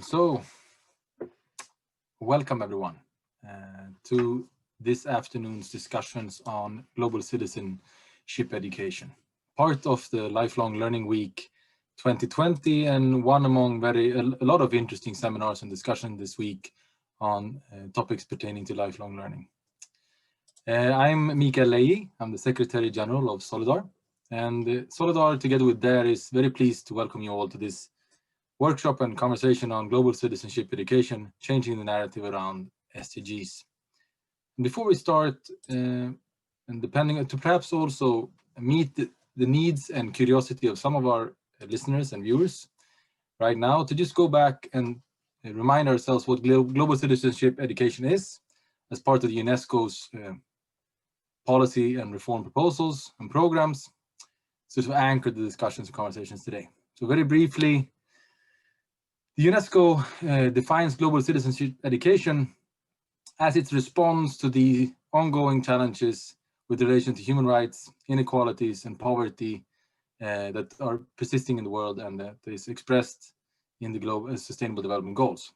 So, welcome everyone to this afternoon's discussions on global citizenship education, part of the Lifelong Learning Week 2020, and one among a lot of interesting seminars and discussion this week on topics pertaining to lifelong learning. I'm Mikael Leij. I'm the Secretary General of Solidar, and Solidar, together with DARE, is very pleased to welcome you all to this workshop and conversation on global citizenship education, changing the narrative around SDGs. And before we start, and depending to perhaps also meet the needs and curiosity of some of our listeners and viewers right now, to just go back and remind ourselves what global citizenship education is as part of the UNESCO's policy and reform proposals and programs, so to anchor the discussions and conversations today. So very briefly, the UNESCO defines global citizenship education as its response to the ongoing challenges with relation to human rights, inequalities, and poverty that are persisting in the world and that is expressed in the global Sustainable Development Goals.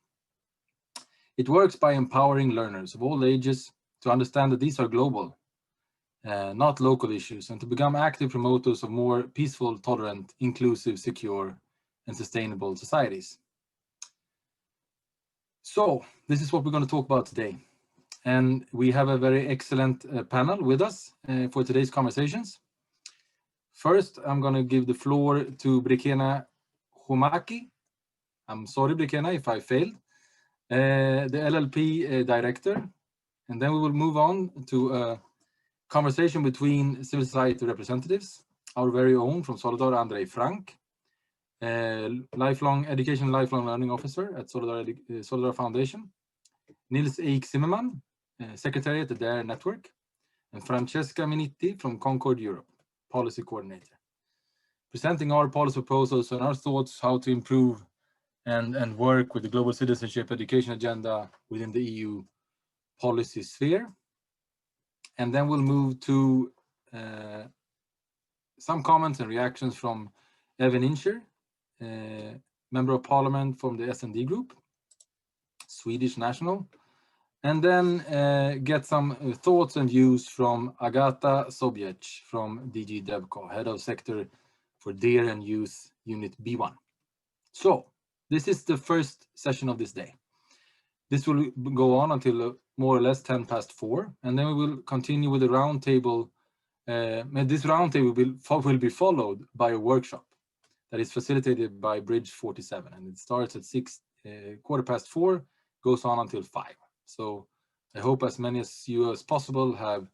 It works by empowering learners of all ages to understand that these are global, not local issues, and to become active promoters of more peaceful, tolerant, inclusive, secure, and sustainable societies. So this is what we're going to talk about today. And we have a very excellent panel with us for today's conversations. First, I'm going to give the floor to Brekena Humaki. I'm sorry, Brekena, if I failed. The LLP director. And then we will move on to a conversation between civil society representatives, our very own from Solidar, Andrei Frank, lifelong learning officer at Solidar Foundation, Nils Eik Zimmerman, secretary at the DARE network, and Francesca Minitti from CONCORD Europe, policy coordinator, presenting our policy proposals and our thoughts how to improve and work with the global citizenship education agenda within the EU policy sphere. And then we'll move to some comments and reactions from Evan Incher, Member of Parliament from the S&D Group, Swedish national, and then get some thoughts and views from Agata Sobiec from DG DevCo, Head of Sector for DARE and Youth Unit B1. So this is the first session of this day. This will go on until more or less 4:10, and then we will continue with the roundtable. This roundtable will be followed by a workshop that is facilitated by Bridge 47, and it starts at 4:15, goes on until 5. So I hope as many as you as possible have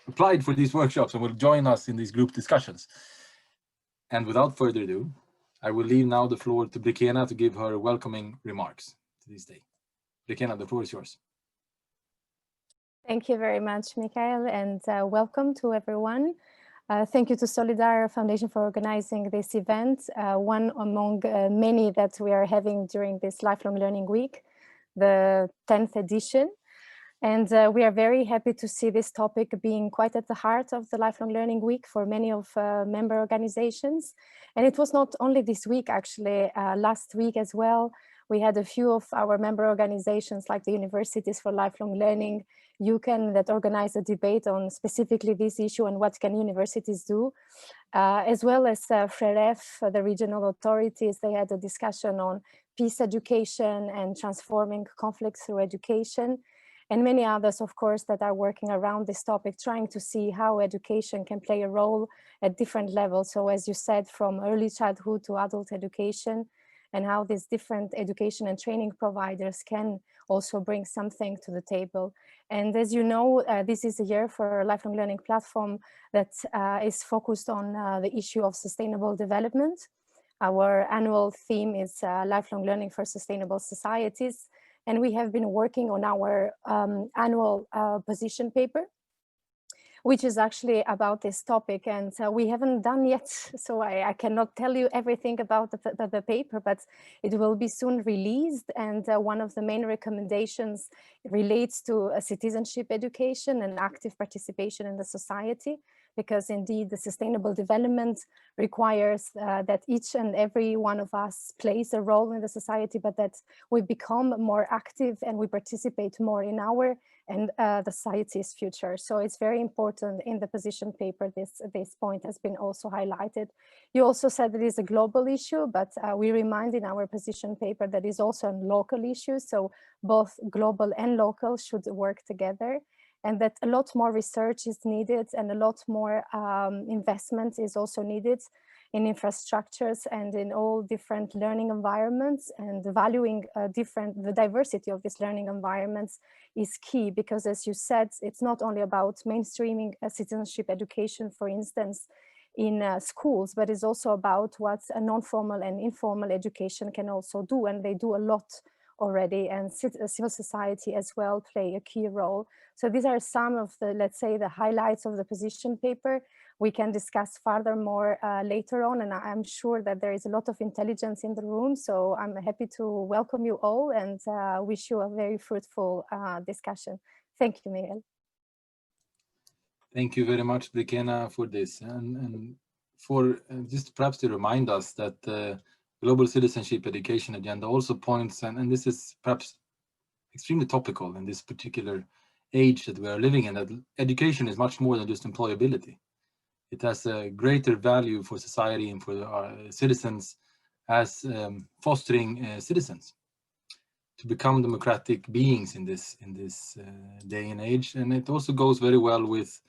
applied for these workshops and will join us in these group discussions. And without further ado, I will leave now the floor to Brekena to give her welcoming remarks to this day. Brekena, the floor is yours. Thank you very much, Mikael, and welcome to everyone. Thank you to Solidar Foundation for organizing this event, one among many that we are having during this Lifelong Learning Week, the 10th edition. And we are very happy to see this topic being quite at the heart of the Lifelong Learning Week for many of member organizations. And it was not only this week, actually, last week as well. We had a few of our member organizations like the Universities for Lifelong Learning, UCAN, that organized a debate on specifically this issue and what can universities do, as well as FREREF, the regional authorities. They had a discussion on peace education and transforming conflict through education, and many others, of course, that are working around this topic, trying to see how education can play a role at different levels. So as you said, from early childhood to adult education, and how these different education and training providers can also bring something to the table. And as you know, this is a year for a lifelong learning platform that is focused on the issue of sustainable development. Our annual theme is lifelong learning for sustainable societies. And we have been working on our annual position paper, which is actually about this topic, and we haven't done yet, so I cannot tell you everything about the paper, but it will be soon released, and one of the main recommendations relates to citizenship education and active participation in the society, because indeed the sustainable development requires that each and every one of us plays a role in the society, but that we become more active and we participate more in our and the society's future. So it's very important in the position paper, this point has been also highlighted. You also said that it is a global issue, but we remind in our position paper that it's also a local issue. So both global and local should work together, and that a lot more research is needed and a lot more investment is also needed in infrastructures and in all different learning environments, and valuing the diversity of these learning environments is key, because as you said, it's not only about mainstreaming citizenship education, for instance, in schools, but it's also about what a non-formal and informal education can also do, and they do a lot already, and civil society as well play a key role. So these are some of the, let's say, the highlights of the position paper. We can discuss furthermore later on, and I'm sure that there is a lot of intelligence in the room, so I'm happy to welcome you all and wish you a very fruitful discussion. Thank you, Miguel. Thank you very much, Brikena, for this, and for just perhaps to remind us that the Global Citizenship Education Agenda also points, and this is perhaps extremely topical in this particular age that we are living in, that education is much more than just employability. It has a greater value for society and for our citizens as fostering citizens to become democratic beings in this day and age. And it also goes very well with,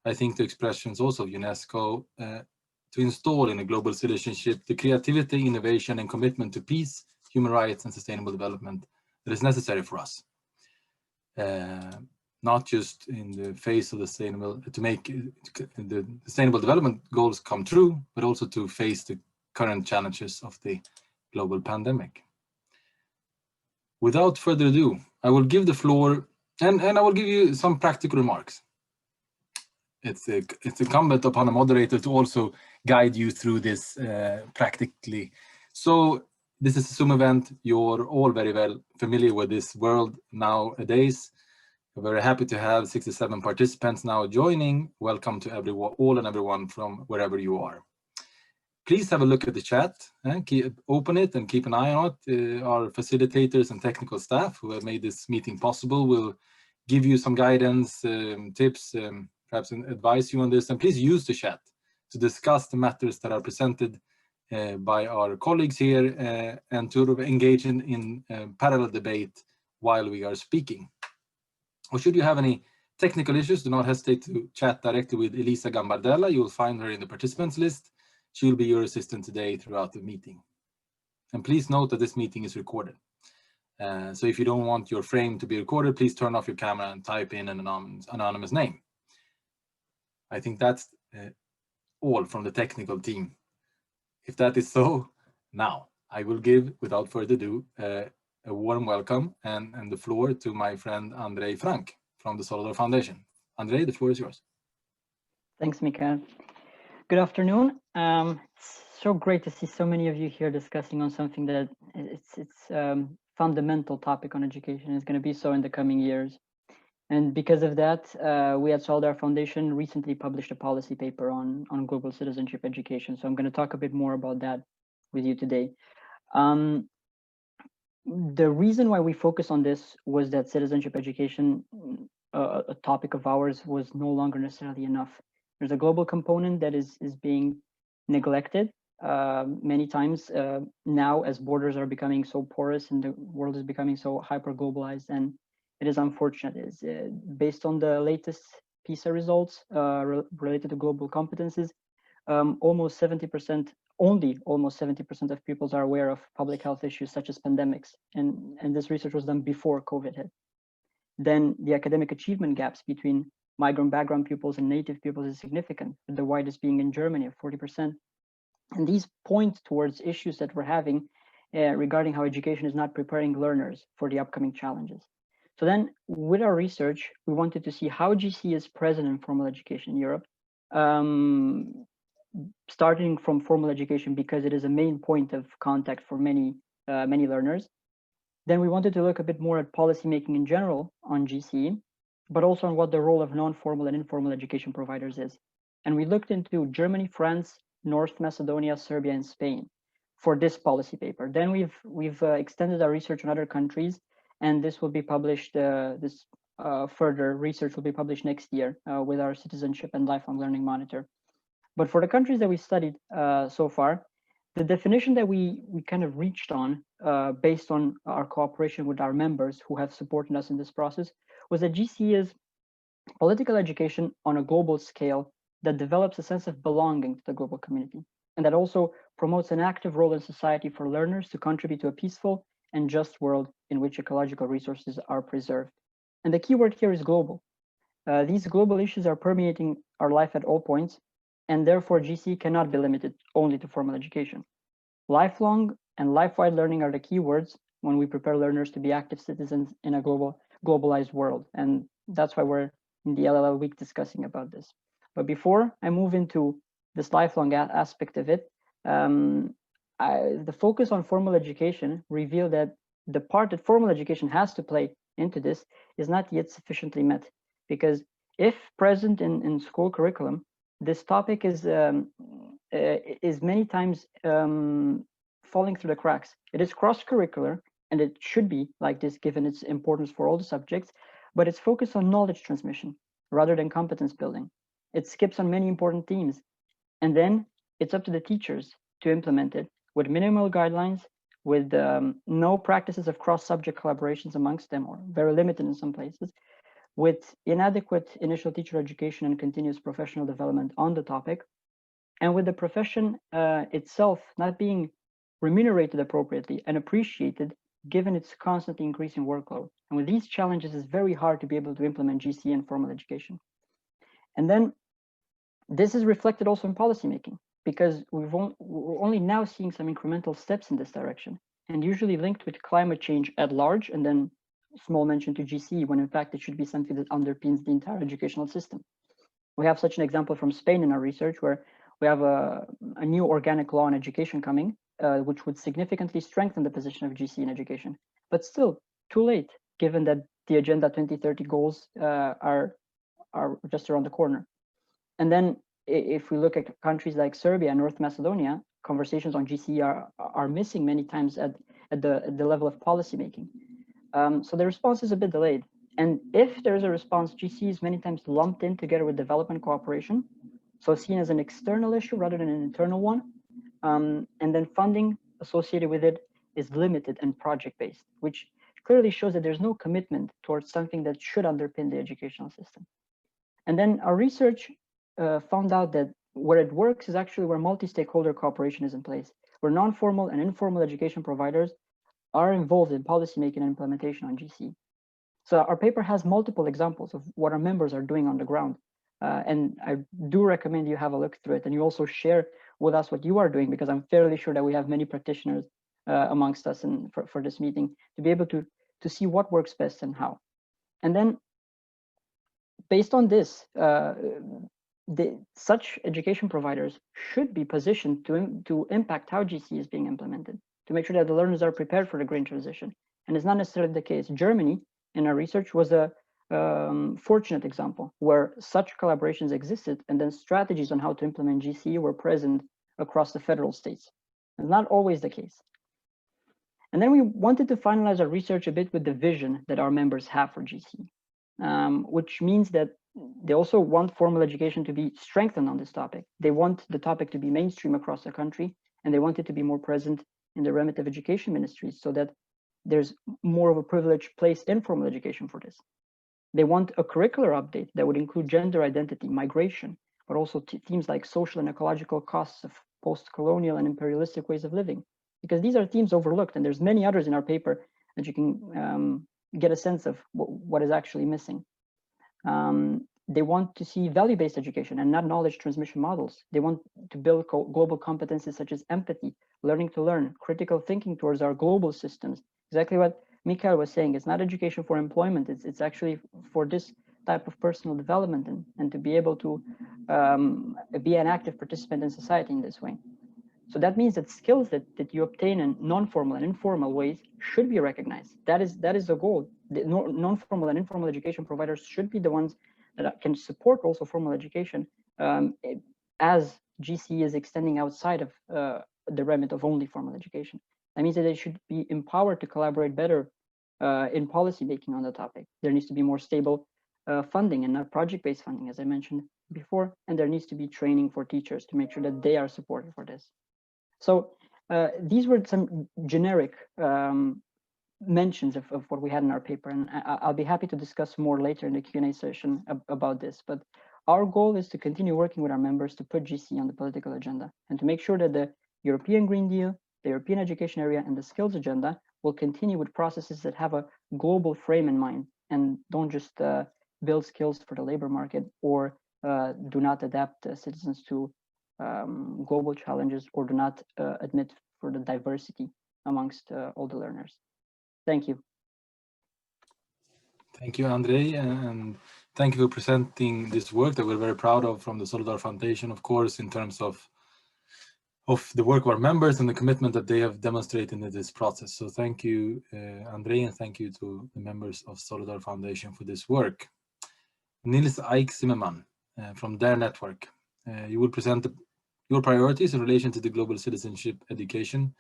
I think, the expressions also of UNESCO to install in a global citizenship the creativity, innovation, and commitment to peace, human rights, and sustainable development that is necessary for us. Not just in the face of the sustainable, to make the sustainable development goals come true, but also to face the current challenges of the global pandemic. Without further ado, I will give the floor, and I will give you some practical remarks. It's incumbent upon a moderator to also guide you through this practically. So this is a Zoom event. You're all very well familiar with this world nowadays. We're very happy to have 67 participants now joining. Welcome to everyone, all and everyone from wherever you are. Please have a look at the chat, open it and keep an eye on it. Our facilitators and technical staff who have made this meeting possible will give you some guidance, tips, perhaps advise you on this. And please use the chat to discuss the matters that are presented by our colleagues here and to engage in parallel debate while we are speaking. Or should you have any technical issues, do not hesitate to chat directly with Elisa Gambardella. You will find her in the participants list. She will be your assistant today throughout the meeting. And please note that this meeting is recorded. So if you don't want your frame to be recorded, please turn off your camera and type in an anonymous name. I think that's all from the technical team. If that is so, now I will give, without further ado, a warm welcome and the floor to my friend Andrei Frank from the Solidar Foundation. Andrei, the floor is yours. Thanks, Mikael. Good afternoon. It's so great to see so many of you here discussing on something that it's fundamental topic on education. It's going to be so in the coming years. And because of that, we at Solidar Foundation recently published a policy paper on global citizenship education. So I'm going to talk a bit more about that with you today. The reason why we focus on this was that citizenship education, a topic of ours, was no longer necessarily enough. There's a global component that is being neglected many times now, as borders are becoming so porous and the world is becoming so hyper-globalized, and it is unfortunate. Is based on the latest PISA results related to global competencies, almost 70%, only almost 70% of pupils are aware of public health issues such as pandemics, and this research was done before COVID hit. Then the academic achievement gaps between migrant background pupils and native pupils is significant, with the widest being in Germany of 40%. And these point towards issues that we're having regarding how education is not preparing learners for the upcoming challenges. So then with our research, we wanted to see how GCE is present in formal education in Europe, starting from formal education because it is a main point of contact for many learners. Then we wanted to look a bit more at policymaking in general on GCE, but also on what the role of non-formal and informal education providers is. And we looked into Germany, France, North Macedonia, Serbia, and Spain for this policy paper. Then we've extended our research on other countries, and this will be published, further research will be published next year with our Citizenship and Lifelong Learning Monitor. But for the countries that we studied so far, the definition that we kind of reached on based on our cooperation with our members who have supported us in this process was that GCE is political education on a global scale that develops a sense of belonging to the global community, and that also promotes an active role in society for learners to contribute to a peaceful and just world in which ecological resources are preserved. And the key word here is global. These global issues are permeating our life at all points, and therefore GCE cannot be limited only to formal education. Lifelong and life-wide learning are the key words when we prepare learners to be active citizens in a globalized world. And that's why we're in the LLL week discussing about this. But before I move into this lifelong aspect of it, the focus on formal education revealed that the part that formal education has to play into this is not yet sufficiently met, because if present in school curriculum, this topic is many times falling through the cracks. It is cross-curricular, and it should be like this given its importance for all the subjects, but it's focused on knowledge transmission rather than competence building. It skips on many important themes, and then it's up to the teachers to implement it with minimal guidelines, with no practices of cross-subject collaborations amongst them, or very limited in some places, with inadequate initial teacher education and continuous professional development on the topic, and with the profession itself not being remunerated appropriately and appreciated given its constantly increasing workload. And with these challenges, it's very hard to be able to implement GCE in formal education. And then this is reflected also in policymaking, because we're only now seeing some incremental steps in this direction, and usually linked with climate change at large, and then small mention to GCE, when in fact it should be something that underpins the entire educational system. We have such an example from Spain in our research, where we have a new organic law on education coming, which would significantly strengthen the position of GCE in education, but still too late, given that the Agenda 2030 goals are just around the corner. And then if we look at countries like Serbia and North Macedonia, conversations on GCE are missing many times at the level of policymaking. So the response is a bit delayed. And if there's a response, GCE is many times lumped in together with development cooperation, so seen as an external issue rather than an internal one. And then funding associated with it is limited and project-based, which clearly shows that there's no commitment towards something that should underpin the educational system. And then our research found out that where it works is actually where multi-stakeholder cooperation is in place, where non-formal and informal education providers are involved in policymaking and implementation on GCE. So our paper has multiple examples of what our members are doing on the ground. And I do recommend you have a look through it, and you also share with us what you are doing, because I'm fairly sure that we have many practitioners amongst us for this meeting to be able to see what works best and how. And then based on this, such education providers should be positioned to impact how GCE is being implemented, to make sure that the learners are prepared for the green transition. And it's not necessarily the case. Germany, in our research, was a fortunate example where such collaborations existed, and then strategies on how to implement GCE were present across the federal states. It's not always the case. And then we wanted to finalize our research a bit with the vision that our members have for GCE, which means that they also want formal education to be strengthened on this topic. They want the topic to be mainstream across the country, and they want it to be more present in the remit of education ministries, so that there's more of a privileged place in formal education for this. They want a curricular update that would include gender identity, migration, but also themes like social and ecological costs of post-colonial and imperialistic ways of living, because these are themes overlooked, and there's many others in our paper that you can get a sense of what is actually missing. They want to see value-based education and not knowledge transmission models. They want to build global competencies such as empathy, learning to learn, critical thinking towards our global systems. Exactly what Mikhail was saying. It's not education for employment. It's actually for this type of personal development, and to be able to be an active participant in society in this way. So that means that skills that you obtain in non-formal and informal ways should be recognized. That is the goal. The non-formal and informal education providers should be the ones that can support also formal education as GCE is extending outside of the remit of only formal education. That means that they should be empowered to collaborate better in policy making on the topic. There needs to be more stable funding and not project-based funding, as I mentioned before, and there needs to be training for teachers to make sure that they are supported for this. So these were some generic mentions of what we had in our paper, and I'll be happy to discuss more later in the Q&A session about this. But our goal is to continue working with our members to put GCE on the political agenda and to make sure that the European Green Deal, the European education area, and the skills agenda will continue with processes that have a global frame in mind and don't just build skills for the labor market or do not adapt citizens to global challenges or do not admit for the diversity amongst all the learners. Thank you. Thank you, Andrei, and thank you for presenting this work that we're very proud of from the Solidar Foundation, of course, in terms of the work of our members and the commitment that they have demonstrated in this process. So thank you, Andrei, and thank you to the members of Solidar Foundation for this work. Nils Eik Zimmerman from their network, you will present your priorities in relation to the global citizenship education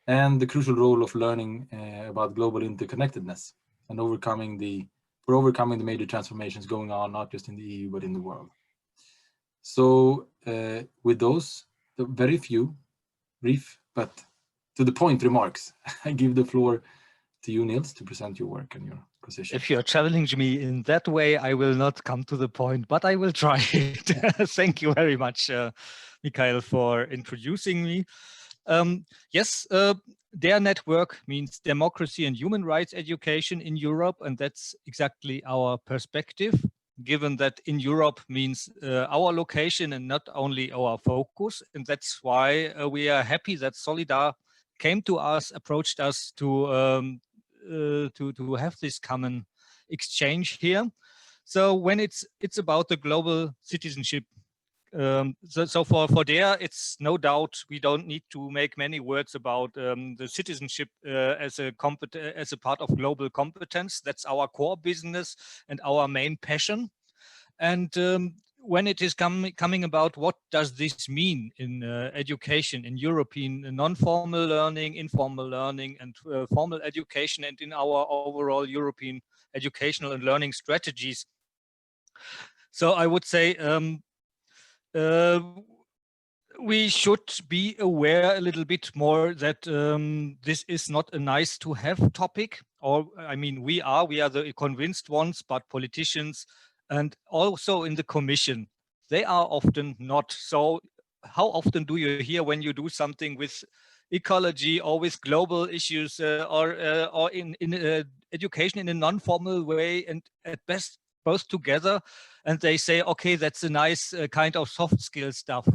and the crucial role of learning about global interconnectedness and overcoming the major transformations going on, not just in the EU, but in the world. So with those, the very few, brief, but to the point remarks, I give the floor to you, Niels, to present your work and your position. If you're challenging me in that way, I will not come to the point, but I will try it. Thank you very much, Mikhail, for introducing me. Yes, their network means democracy and human rights education in Europe, and that's exactly our perspective, given that in Europe means our location and not only our focus. And that's why we are happy that Solidar came to us, approached us to have this common exchange here. So when it's about the global citizenship, so for there, it's no doubt we don't need to make many words about the citizenship as a part of global competence. That's our core business and our main passion. And when it is coming about what does this mean in education, in European non-formal learning, informal learning, and formal education, and in our overall European educational and learning strategies. So I would say we should be aware a little bit more that this is not a nice to have topic, or I mean, we are the convinced ones, but politicians and also in the Commission, they are often not. So how often do you hear when you do something with ecology or with global issues or in education in a non-formal way, and at best both together, and they say, okay, that's a nice kind of soft skill stuff,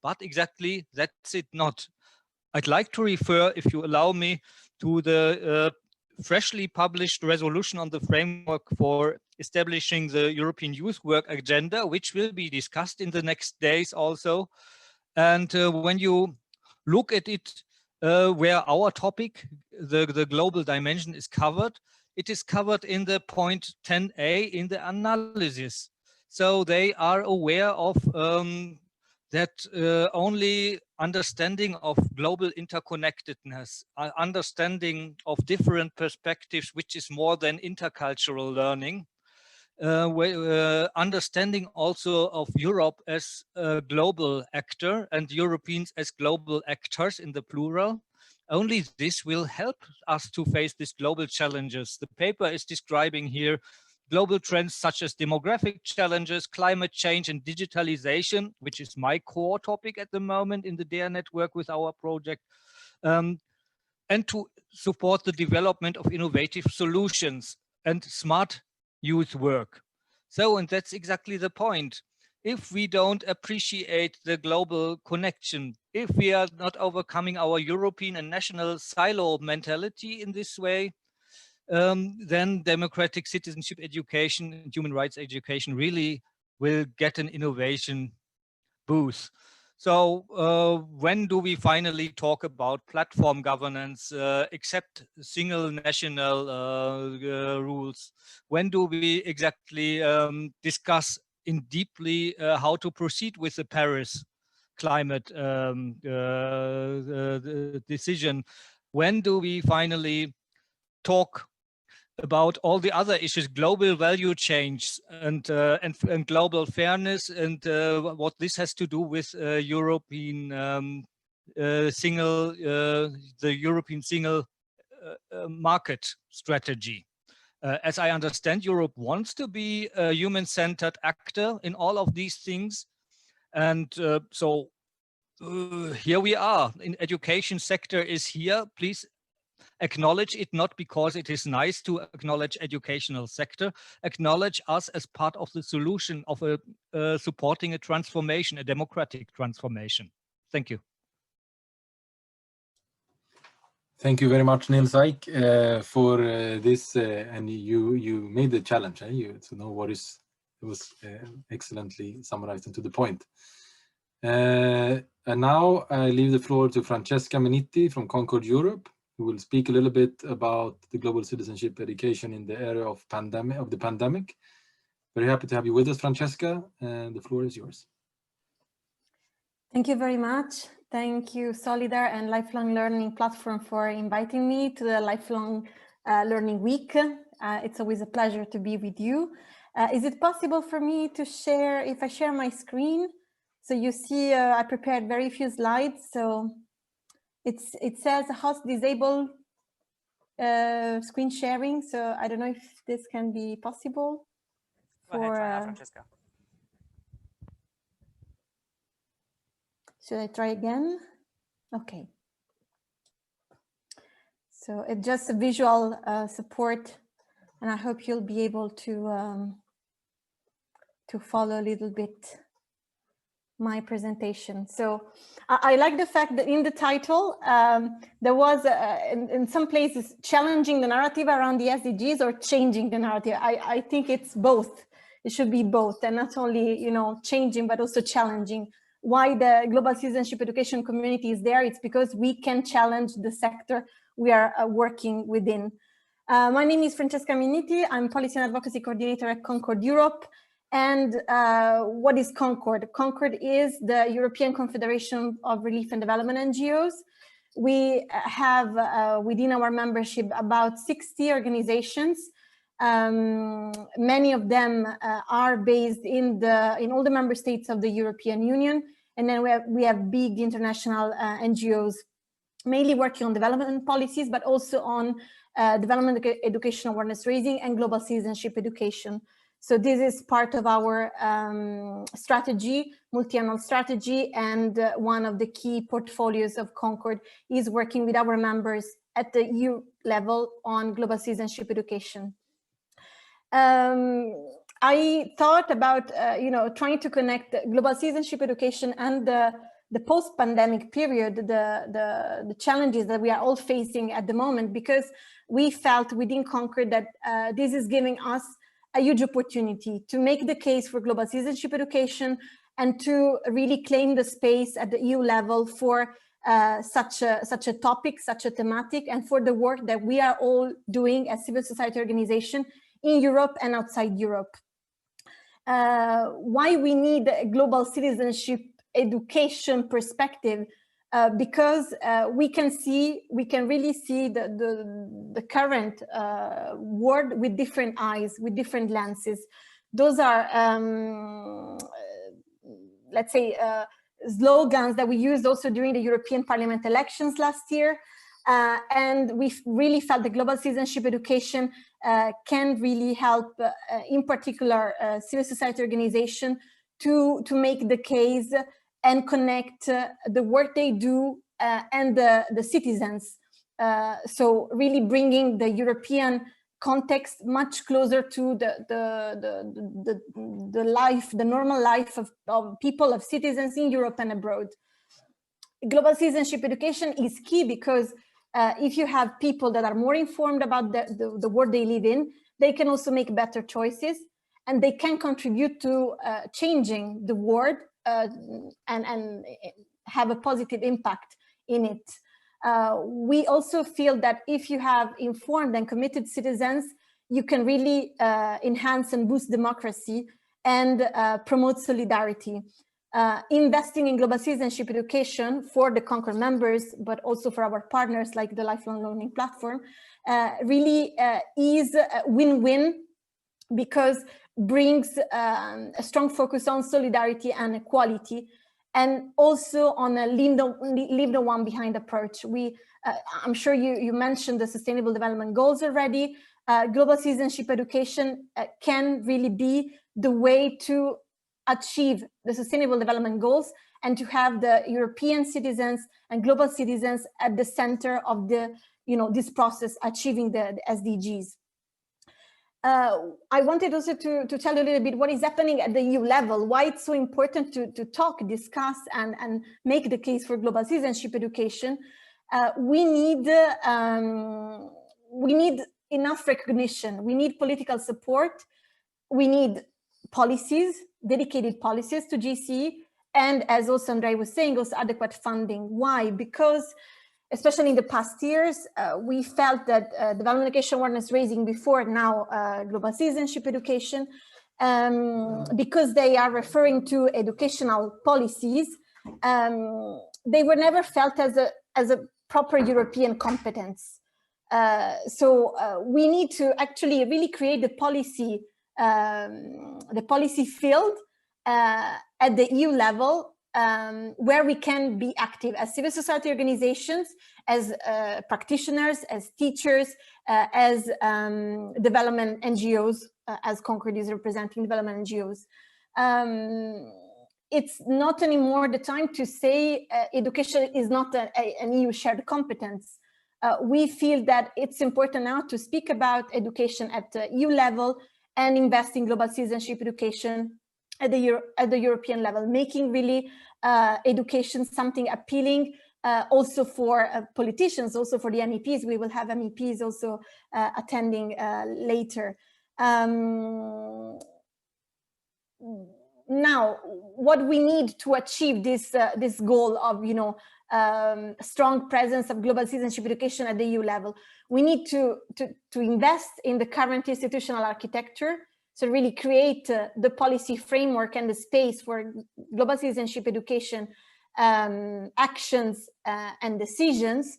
but exactly that's it not. I'd like to refer, if you allow me, to the freshly published resolution on the framework for establishing the European Youth Work Agenda, which will be discussed in the next days also. And when you look at it, where our topic, the global dimension, is covered, it is covered in the point 10a in the analysis. So they are aware of that only understanding of global interconnectedness, understanding of different perspectives, which is more than intercultural learning, understanding also of Europe as a global actor and Europeans as global actors in the plural. Only this will help us to face these global challenges. The paper is describing here global trends such as demographic challenges, climate change, and digitalization, which is my core topic at the moment in the DARE network with our project, and to support the development of innovative solutions and smart youth work. So, and that's exactly the point. If we don't appreciate the global connection, if we are not overcoming our European and national silo mentality in this way, then democratic citizenship education and human rights education really will get an innovation boost. So when do we finally talk about platform governance, accept single national rules? When do we exactly discuss in deeply how to proceed with the Paris climate decision. When do we finally talk about all the other issues, global value change and global fairness, and what this has to do with European the European single market strategy? As I understand, Europe wants to be a human-centered actor in all of these things, and so here we are. In education sector is here. Please acknowledge it, not because it is nice to acknowledge educational sector, acknowledge us as part of the solution of supporting a transformation, a democratic transformation. Thank you. Thank you very much, Nils Eik, for this, and you made the challenge, to know what is, it was excellently summarized and to the point. And now I leave the floor to Francesca Menitti from CONCORD Europe, who will speak a little bit about the global citizenship education in the area of the pandemic. Very happy to have you with us, Francesca, and the floor is yours. Thank you very much. Thank you, Solidar and Lifelong Learning Platform, for inviting me to the Lifelong Learning Week. It's always a pleasure to be with you. Is it possible for me to share, if I share my screen? So you see, I prepared very few slides. So it says host disable screen sharing. So I don't know if this can be possible. Go ahead, try now, Francesca. Should I try again? Okay. So it's just a visual support, and I hope you'll be able to follow a little bit my presentation. So I like the fact that in the title, there was in some places challenging the narrative around the SDGs or changing the narrative. I think it's both. It should be both, and not only, you know, changing, but also challenging. Why the global citizenship education community is there? It's because we can challenge the sector we are working within. My name is Francesca Menitti. I'm Policy and Advocacy Coordinator at CONCORD Europe. And what is CONCORD? CONCORD is the European Confederation of Relief and Development NGOs. We have within our membership about 60 organizations. Many of them are based in all the member states of the European Union. And then we have big international NGOs, mainly working on development policies, but also on development education awareness raising and global citizenship education. So this is part of our strategy, multi-annual strategy, and one of the key portfolios of CONCORD is working with our members at the EU level on global citizenship education. I thought about, trying to connect global citizenship education and the post-pandemic period, the challenges that we are all facing at the moment, because we felt within CONCORD that this is giving us a huge opportunity to make the case for global citizenship education and to really claim the space at the EU level for such a topic, such a thematic, and for the work that we are all doing as civil society organization in Europe and outside Europe. Why we need a global citizenship education perspective? Because we can really see the current world with different eyes, with different lenses. Those are, let's say, slogans that we used also during the European Parliament elections last year. And we really felt that global citizenship education can really help, in particular, civil society organization to make the case and connect the work they do and the citizens. So really bringing the European context much closer to the life, the normal life of people, of citizens in Europe and abroad. Global citizenship education is key because if you have people that are more informed about the world they live in, they can also make better choices and they can contribute to changing the world and have a positive impact in it. We also feel that if you have informed and committed citizens, you can really enhance and boost democracy and promote solidarity. Investing in global citizenship education for the CONCORD members, but also for our partners like the Lifelong Learning Platform, really is a win-win, because brings a strong focus on solidarity and equality, and also on a leave no one behind approach. I'm sure you mentioned the Sustainable Development Goals already. Global citizenship education can really be the way to achieve the Sustainable Development Goals, and to have the European citizens and global citizens at the center of the, this process, achieving the SDGs. I wanted also to tell you a little bit what is happening at the EU level, why it's so important to talk, discuss, and make the case for global citizenship education. We need enough recognition. We need political support. We need policies, dedicated policies to GCE, and as also Andrei was saying, also adequate funding. Why? Because especially in the past years, we felt that development education awareness raising before now global citizenship education, because they are referring to educational policies, they were never felt as a proper European competence. So we need to actually really create the policy field at the EU level, where we can be active as civil society organizations, as practitioners, as teachers, as development NGOs, as CONCORD is representing development NGOs. It's not anymore the time to say education is not an EU shared competence. We feel that it's important now to speak about education at the EU level and invest in global citizenship education at the European level, making really education something appealing also for politicians, also for the MEPs. We will have MEPs also attending later. Now, what we need to achieve this goal of strong presence of global citizenship education at the EU level, we need to invest in the current institutional architecture. So really create the policy framework and the space for global citizenship education actions and decisions.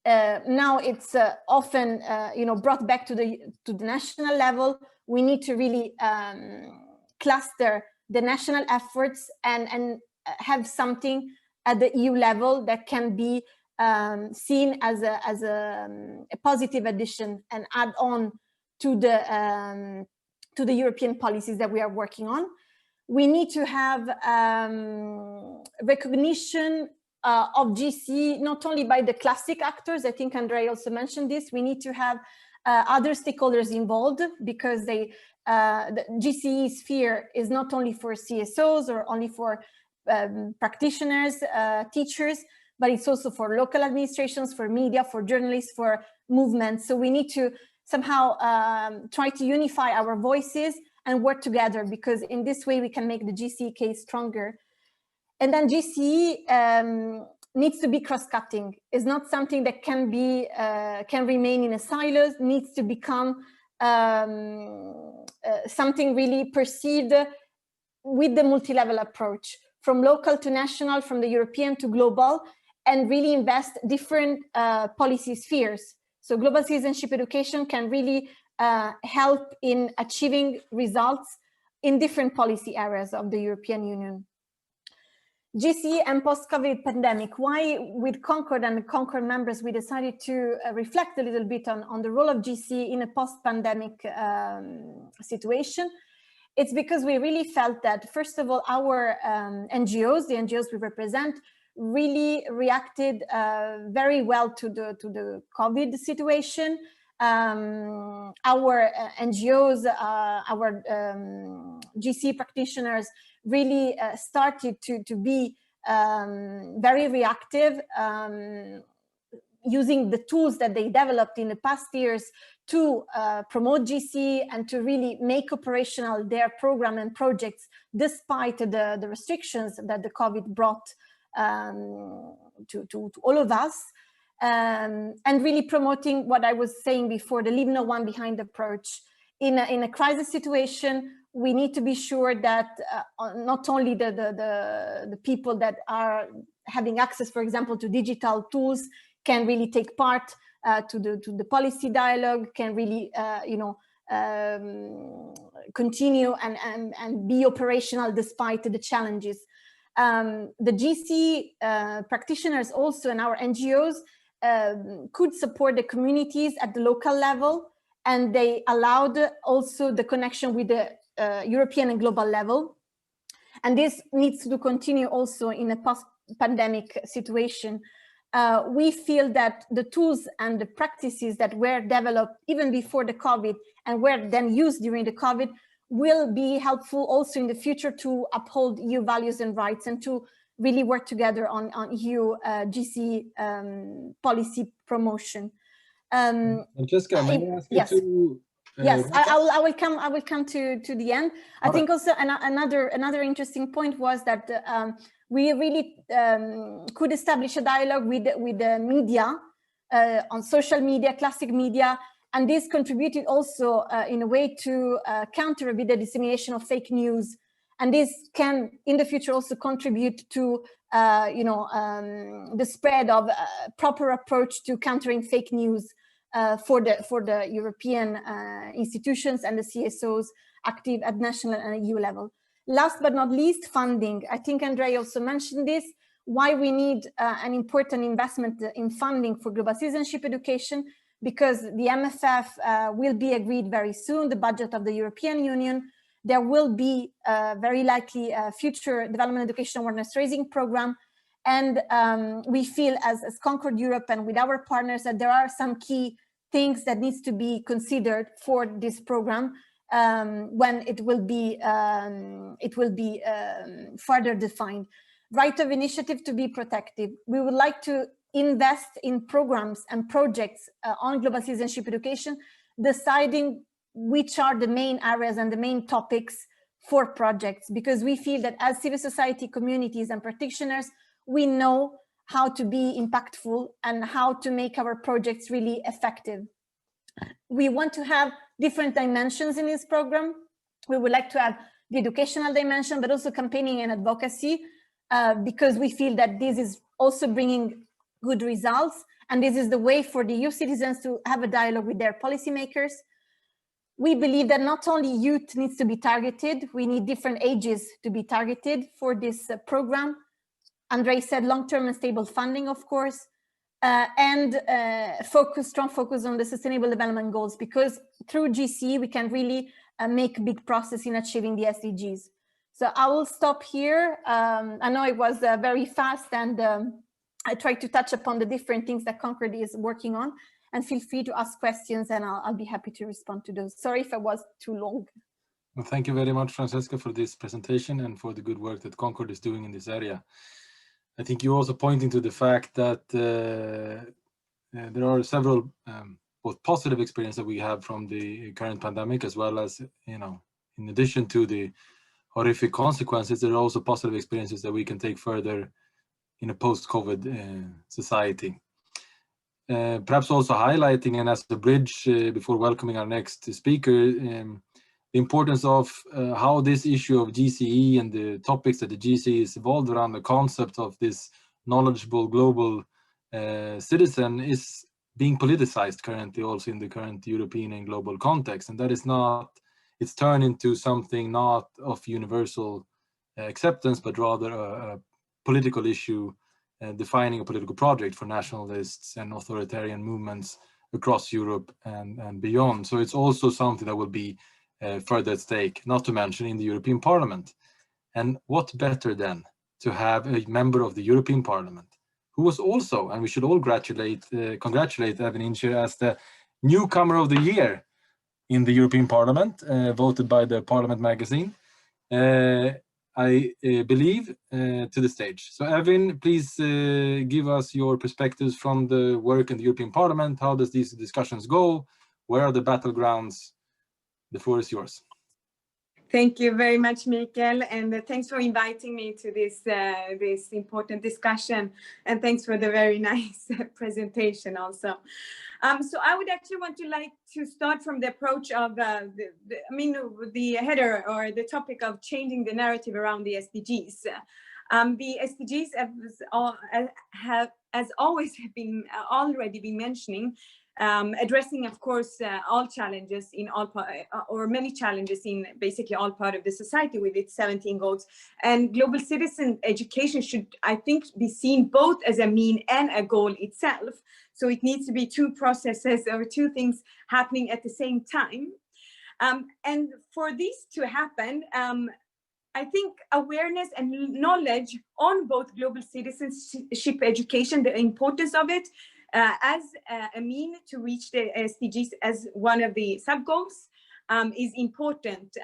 Now it's often brought back to the national level. We need to really cluster the national efforts and have something at the EU level that can be seen as a positive addition and add on to the European policies that we are working on. We need to have recognition of GCE, not only by the classic actors. I think Andrei also mentioned this. We need to have other stakeholders involved, because the GCE sphere is not only for CSOs or only for practitioners, teachers, but it's also for local administrations, for media, for journalists, for movements. So we need to somehow try to unify our voices and work together, because in this way we can make the GCE case stronger. And then GCE needs to be cross-cutting. It's not something that can remain in a silo. Needs to become something really perceived with the multi-level approach, from local to national, from the European to global, and really invest different policy spheres. So global citizenship education can really help in achieving results in different policy areas of the European Union. GCE and post-COVID pandemic. Why with CONCORD and the CONCORD members we decided to reflect a little bit on the role of GCE in a post-pandemic situation? It's because we really felt that, first of all, our NGOs, the NGOs we represent, really reacted very well to the COVID situation. Our NGOs, our GCE practitioners really started to be very reactive, using the tools that they developed in the past years to promote GCE and to really make operational their program and projects, despite the restrictions that the COVID brought to all of us, and really promoting what I was saying before, the leave no one behind approach. In a crisis situation, we need to be sure that not only the people that are having access, for example, to digital tools can really take part to the policy dialogue, can really, continue and be operational despite the challenges. The GCE practitioners also and our NGOs could support the communities at the local level, and they allowed also the connection with the European and global level. And this needs to continue also in a post-pandemic situation. We feel that the tools and the practices that were developed even before the COVID and were then used during the COVID will be helpful also in the future to uphold EU values and rights and to really work together on EU GCE policy promotion. Francesca, may I ask you to? Yes, I will come to the end. I think also another interesting point was that we really could establish a dialogue with the media on social media, classic media, and this contributed also in a way to counter a bit the dissemination of fake news. And this can, in the future, also contribute to the spread of a proper approach to countering fake news for the European institutions and the CSOs active at national and EU level. Last but not least, funding. I think Andrea also mentioned this, why we need an important investment in funding for global citizenship education, because the MFF will be agreed very soon, the budget of the European Union. There will be very likely a future development education awareness raising program. And we feel as CONCORD Europe and with our partners that there are some key things that needs to be considered for this program when it will be further defined. Right of initiative to be protected. We would like to invest in programs and projects on global citizenship education, deciding which are the main areas and the main topics for projects, because we feel that as civil society communities and practitioners, we know how to be impactful and how to make our projects really effective. We want to have different dimensions in this program. We would like to have the educational dimension, but also campaigning and advocacy, because we feel that this is also bringing good results. And this is the way for the EU citizens to have a dialogue with their policymakers. We believe that not only youth needs to be targeted, we need different ages to be targeted for this program. Andrei said long-term and stable funding, of course, and strong focus on the sustainable development goals, because through GCE, we can really make big progress in achieving the SDGs. So I will stop here. I know it was very fast, and I tried to touch upon the different things that CONCORD is working on, and feel free to ask questions and I'll be happy to respond to those. Sorry if I was too long. Well, thank you very much, Francesca, for this presentation and for the good work that CONCORD is doing in this area. I think you're also pointing to the fact that there are several both positive experiences that we have from the current pandemic, as well as, in addition to the horrific consequences, there are also positive experiences that we can take further in a post-COVID society. Perhaps also highlighting, and as a bridge before welcoming our next speaker, the importance of how this issue of GCE and the topics that the GCE is evolved around, the concept of this knowledgeable global citizen is being politicized currently, also in the current European and global context. And that is not, it's turned into something not of universal acceptance, but rather a political issue defining a political project for nationalists and authoritarian movements across Europe and beyond. So it's also something that will be further at stake, not to mention in the European Parliament. And what better than to have a member of the European Parliament who was also, and we should all congratulate Evan Incher as the newcomer of the year in the European Parliament, voted by the Parliament magazine, I believe, to the stage. So Evan, please give us your perspectives from the work in the European Parliament. How does these discussions go? Where are the battlegrounds? The floor is yours. Thank you very much, Mikael, and thanks for inviting me to this this important discussion, and thanks for the very nice presentation also. So I would actually like to start from the approach of the header or the topic of changing the narrative around the SDGs. The SDGs have as always been already been mentioning, addressing, of course, all challenges in all or many challenges in basically all part of the society with its 17 goals. And global citizen education should, I think, be seen both as a mean and a goal itself. So it needs to be two processes or two things happening at the same time. And for this to happen, I think awareness and knowledge on both global citizenship education, the importance of it, as a mean to reach the SDGs as one of the sub-goals is important,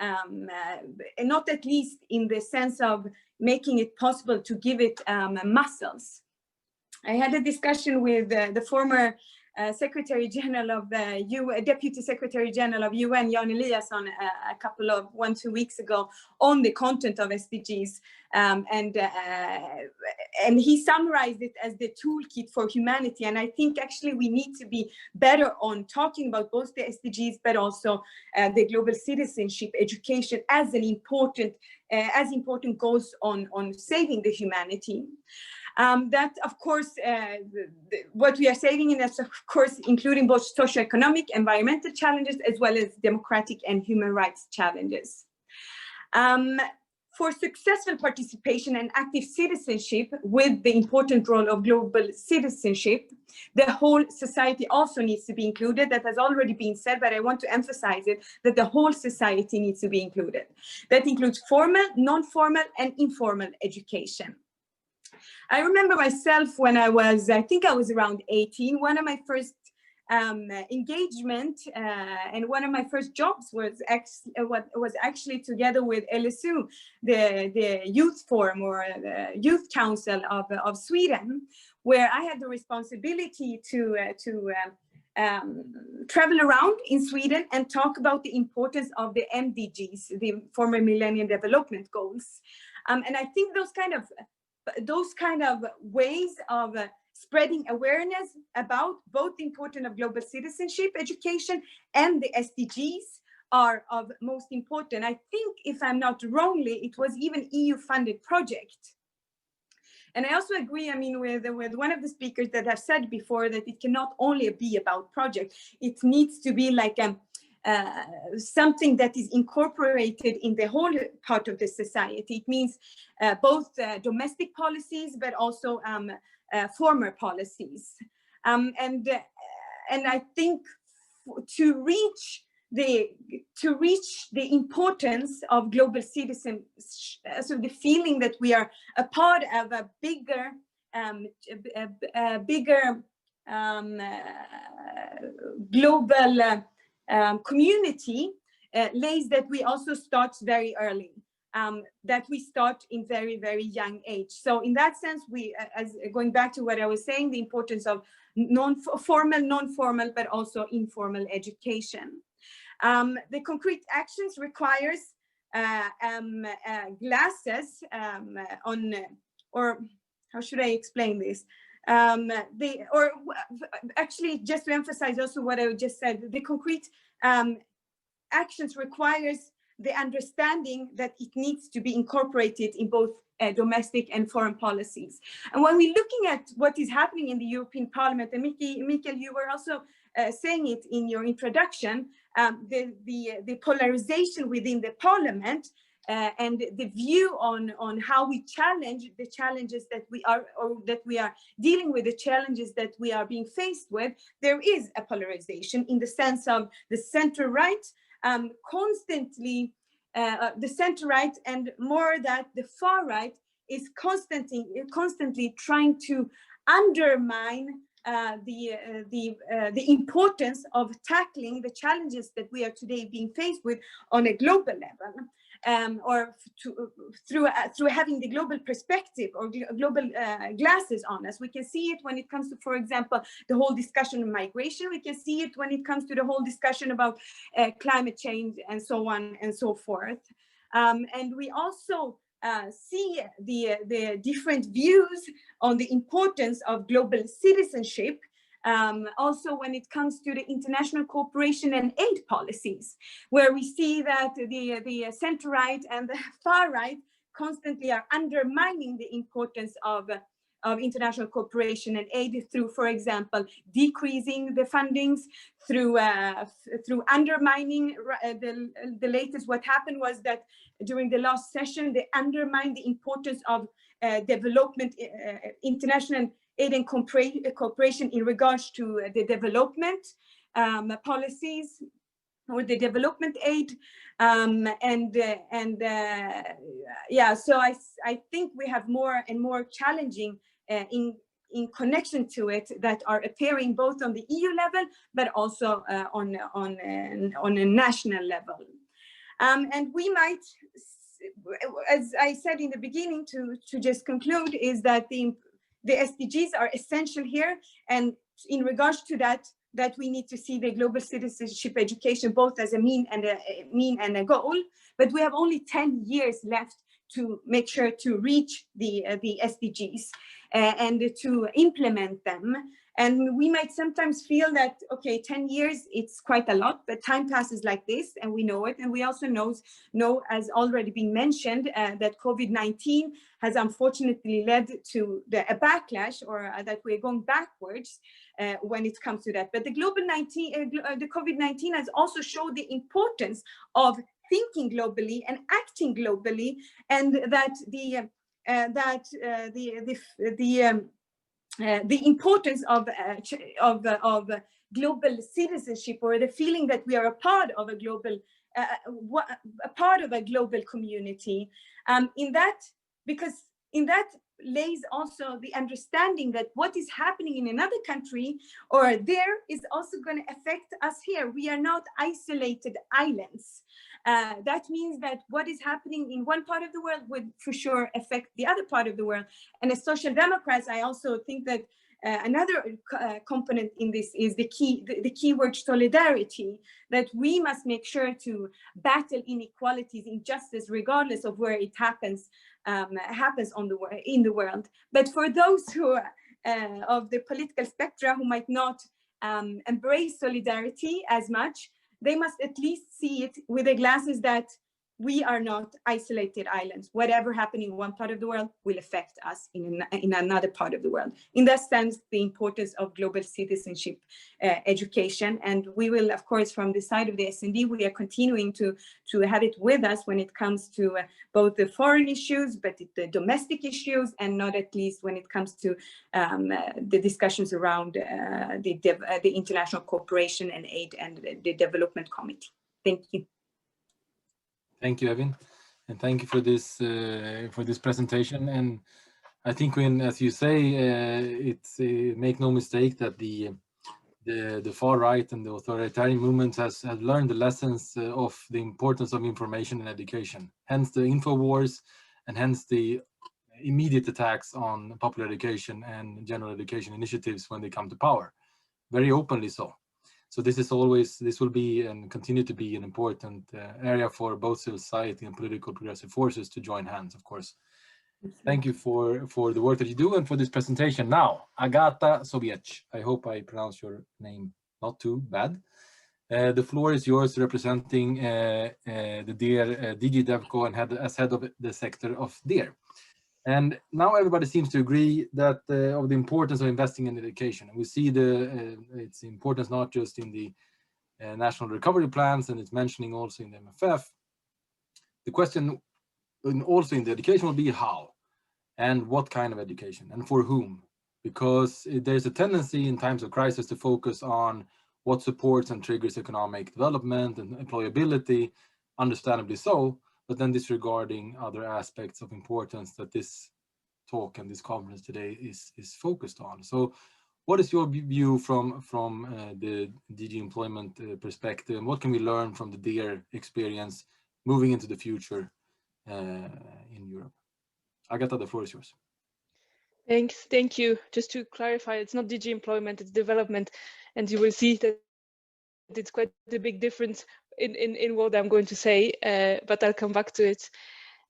not at least in the sense of making it possible to give it muscles. I had a discussion with the former Secretary General of Deputy Secretary General of UN, Jan Eliasson, a couple of 1-2 weeks ago on the content of SDGs, and he summarized it as the toolkit for humanity. And I think actually we need to be better on talking about both the SDGs, but also the global citizenship education as an important goals on saving the humanity. That, of course, what we are saving in is, of course, including both socioeconomic, environmental challenges, as well as democratic and human rights challenges. For successful participation and active citizenship with the important role of global citizenship, the whole society also needs to be included. That has already been said, but I want to emphasize it, that the whole society needs to be included. That includes formal, non-formal, and informal education. I remember myself when I think I was around 18, one of my first engagement and one of my first jobs was actually together with LSU, the youth forum or the youth council of Sweden, where I had the responsibility to travel around in Sweden and talk about the importance of the MDGs, the former Millennium Development Goals. And I think those kind of ways of spreading awareness about both the importance of global citizenship education and the SDGs are of most important. I think, if I'm not wrongly, it was even EU-funded project. And I also agree, with one of the speakers that have said before that it cannot only be about project. It needs to be like something that is incorporated in the whole part of the society. It means both domestic policies, but also former policies. And I think to reach the importance of global citizens, so the feeling that we are a part of a bigger global community, lays that we also start very early, that we start in very, very young age. So in that sense, we, as going back to what I was saying, the importance of non-formal, non-formal, but also informal education. The concrete actions requires glasses on, or how should I explain this? Actually, just to emphasize also what I just said, the concrete actions requires the understanding that it needs to be incorporated in both domestic and foreign policies. And when we're looking at what is happening in the European Parliament, and Mikael, you were also saying it in your introduction, the polarization within the Parliament and the view on how we challenge the challenges that we are, or that we are dealing with, the challenges that we are being faced with, there is a polarization in the sense of the center-right constantly, the center-right and more that the far-right is constantly trying to undermine the importance of tackling the challenges that we are today being faced with on a global level. Or through having the global perspective or global glasses on us. We can see it when it comes to, for example, the whole discussion of migration. We can see it when it comes to the whole discussion about climate change and so on and so forth. And we also see the different views on the importance of global citizenship, also when it comes to the international cooperation and aid policies, where we see that the center-right and the far-right constantly are undermining the importance of international cooperation and aid through, for example, decreasing the fundings, through undermining the latest. What happened was that during the last session, they undermined the importance of development, international aid and cooperation in regards to the development policies or the development aid, yeah. So I think we have more and more challenging in connection to it that are appearing both on the EU level, but also on a national level. And we might, as I said in the beginning, to just conclude, is that the SDGs are essential here, and in regards to that we need to see the global citizenship education both as a mean and a goal. But we have only 10 years left to make sure to reach the SDGs and to implement them. And we might sometimes feel that, okay, 10 years, it's quite a lot, but time passes like this, and we know it. And we also know, as already been mentioned, that COVID-19 has unfortunately led to a backlash, or that we're going backwards when it comes to that. But the COVID-19 has also showed the importance of thinking globally and acting globally, and that the importance of global citizenship, or the feeling that we are a part of a global, community. Because in that lays also the understanding that what is happening in another country or there is also going to affect us here. We are not isolated islands. That means that what is happening in one part of the world would for sure affect the other part of the world. And as social democrats, I also think that another component in this is the keyword solidarity, that we must make sure to battle inequalities, injustice, regardless of where it happens in the world. But for those who of the political spectrum who might not embrace solidarity as much, they must at least see it with the glasses that we are not isolated islands. Whatever happening in one part of the world will affect us in another part of the world. In that sense, the importance of global citizenship education. And we will, of course, from the side of the SND, we are continuing to have it with us when it comes to both the foreign issues, but the domestic issues, and not at least when it comes to the discussions around the international cooperation and aid and the development committee. Thank you. Thank you, Evin, and thank you for this presentation. And I think, when, as you say, make no mistake that the far right and the authoritarian movement has learned the lessons of the importance of information and education. Hence the info wars, and hence the immediate attacks on popular education and general education initiatives when they come to power, very openly so. So this will be and continue to be an important area for both civil society and political progressive forces to join hands, of course. Thank you for the work that you do and for this presentation. Now, Agata Sobiech, I hope I pronounced your name not too bad. The floor is yours, representing the DEER DG DevCo and as head of the sector of DEER. And now everybody seems to agree that of the importance of investing in education. And we see its importance not just in the national recovery plans, and it's mentioning also in the MFF. The question also in the education will be how and what kind of education and for whom, because there's a tendency in times of crisis to focus on what supports and triggers economic development and employability, understandably so, but then disregarding other aspects of importance that this talk and this conference today is focused on. So what is your view from the DG employment perspective, and what can we learn from the DEER experience moving into the future in Europe? Agata, the floor is yours. Thanks, thank you. Just to clarify, it's not DG employment, it's development, and you will see that it's quite a big difference in what I'm going to say, but I'll come back to it.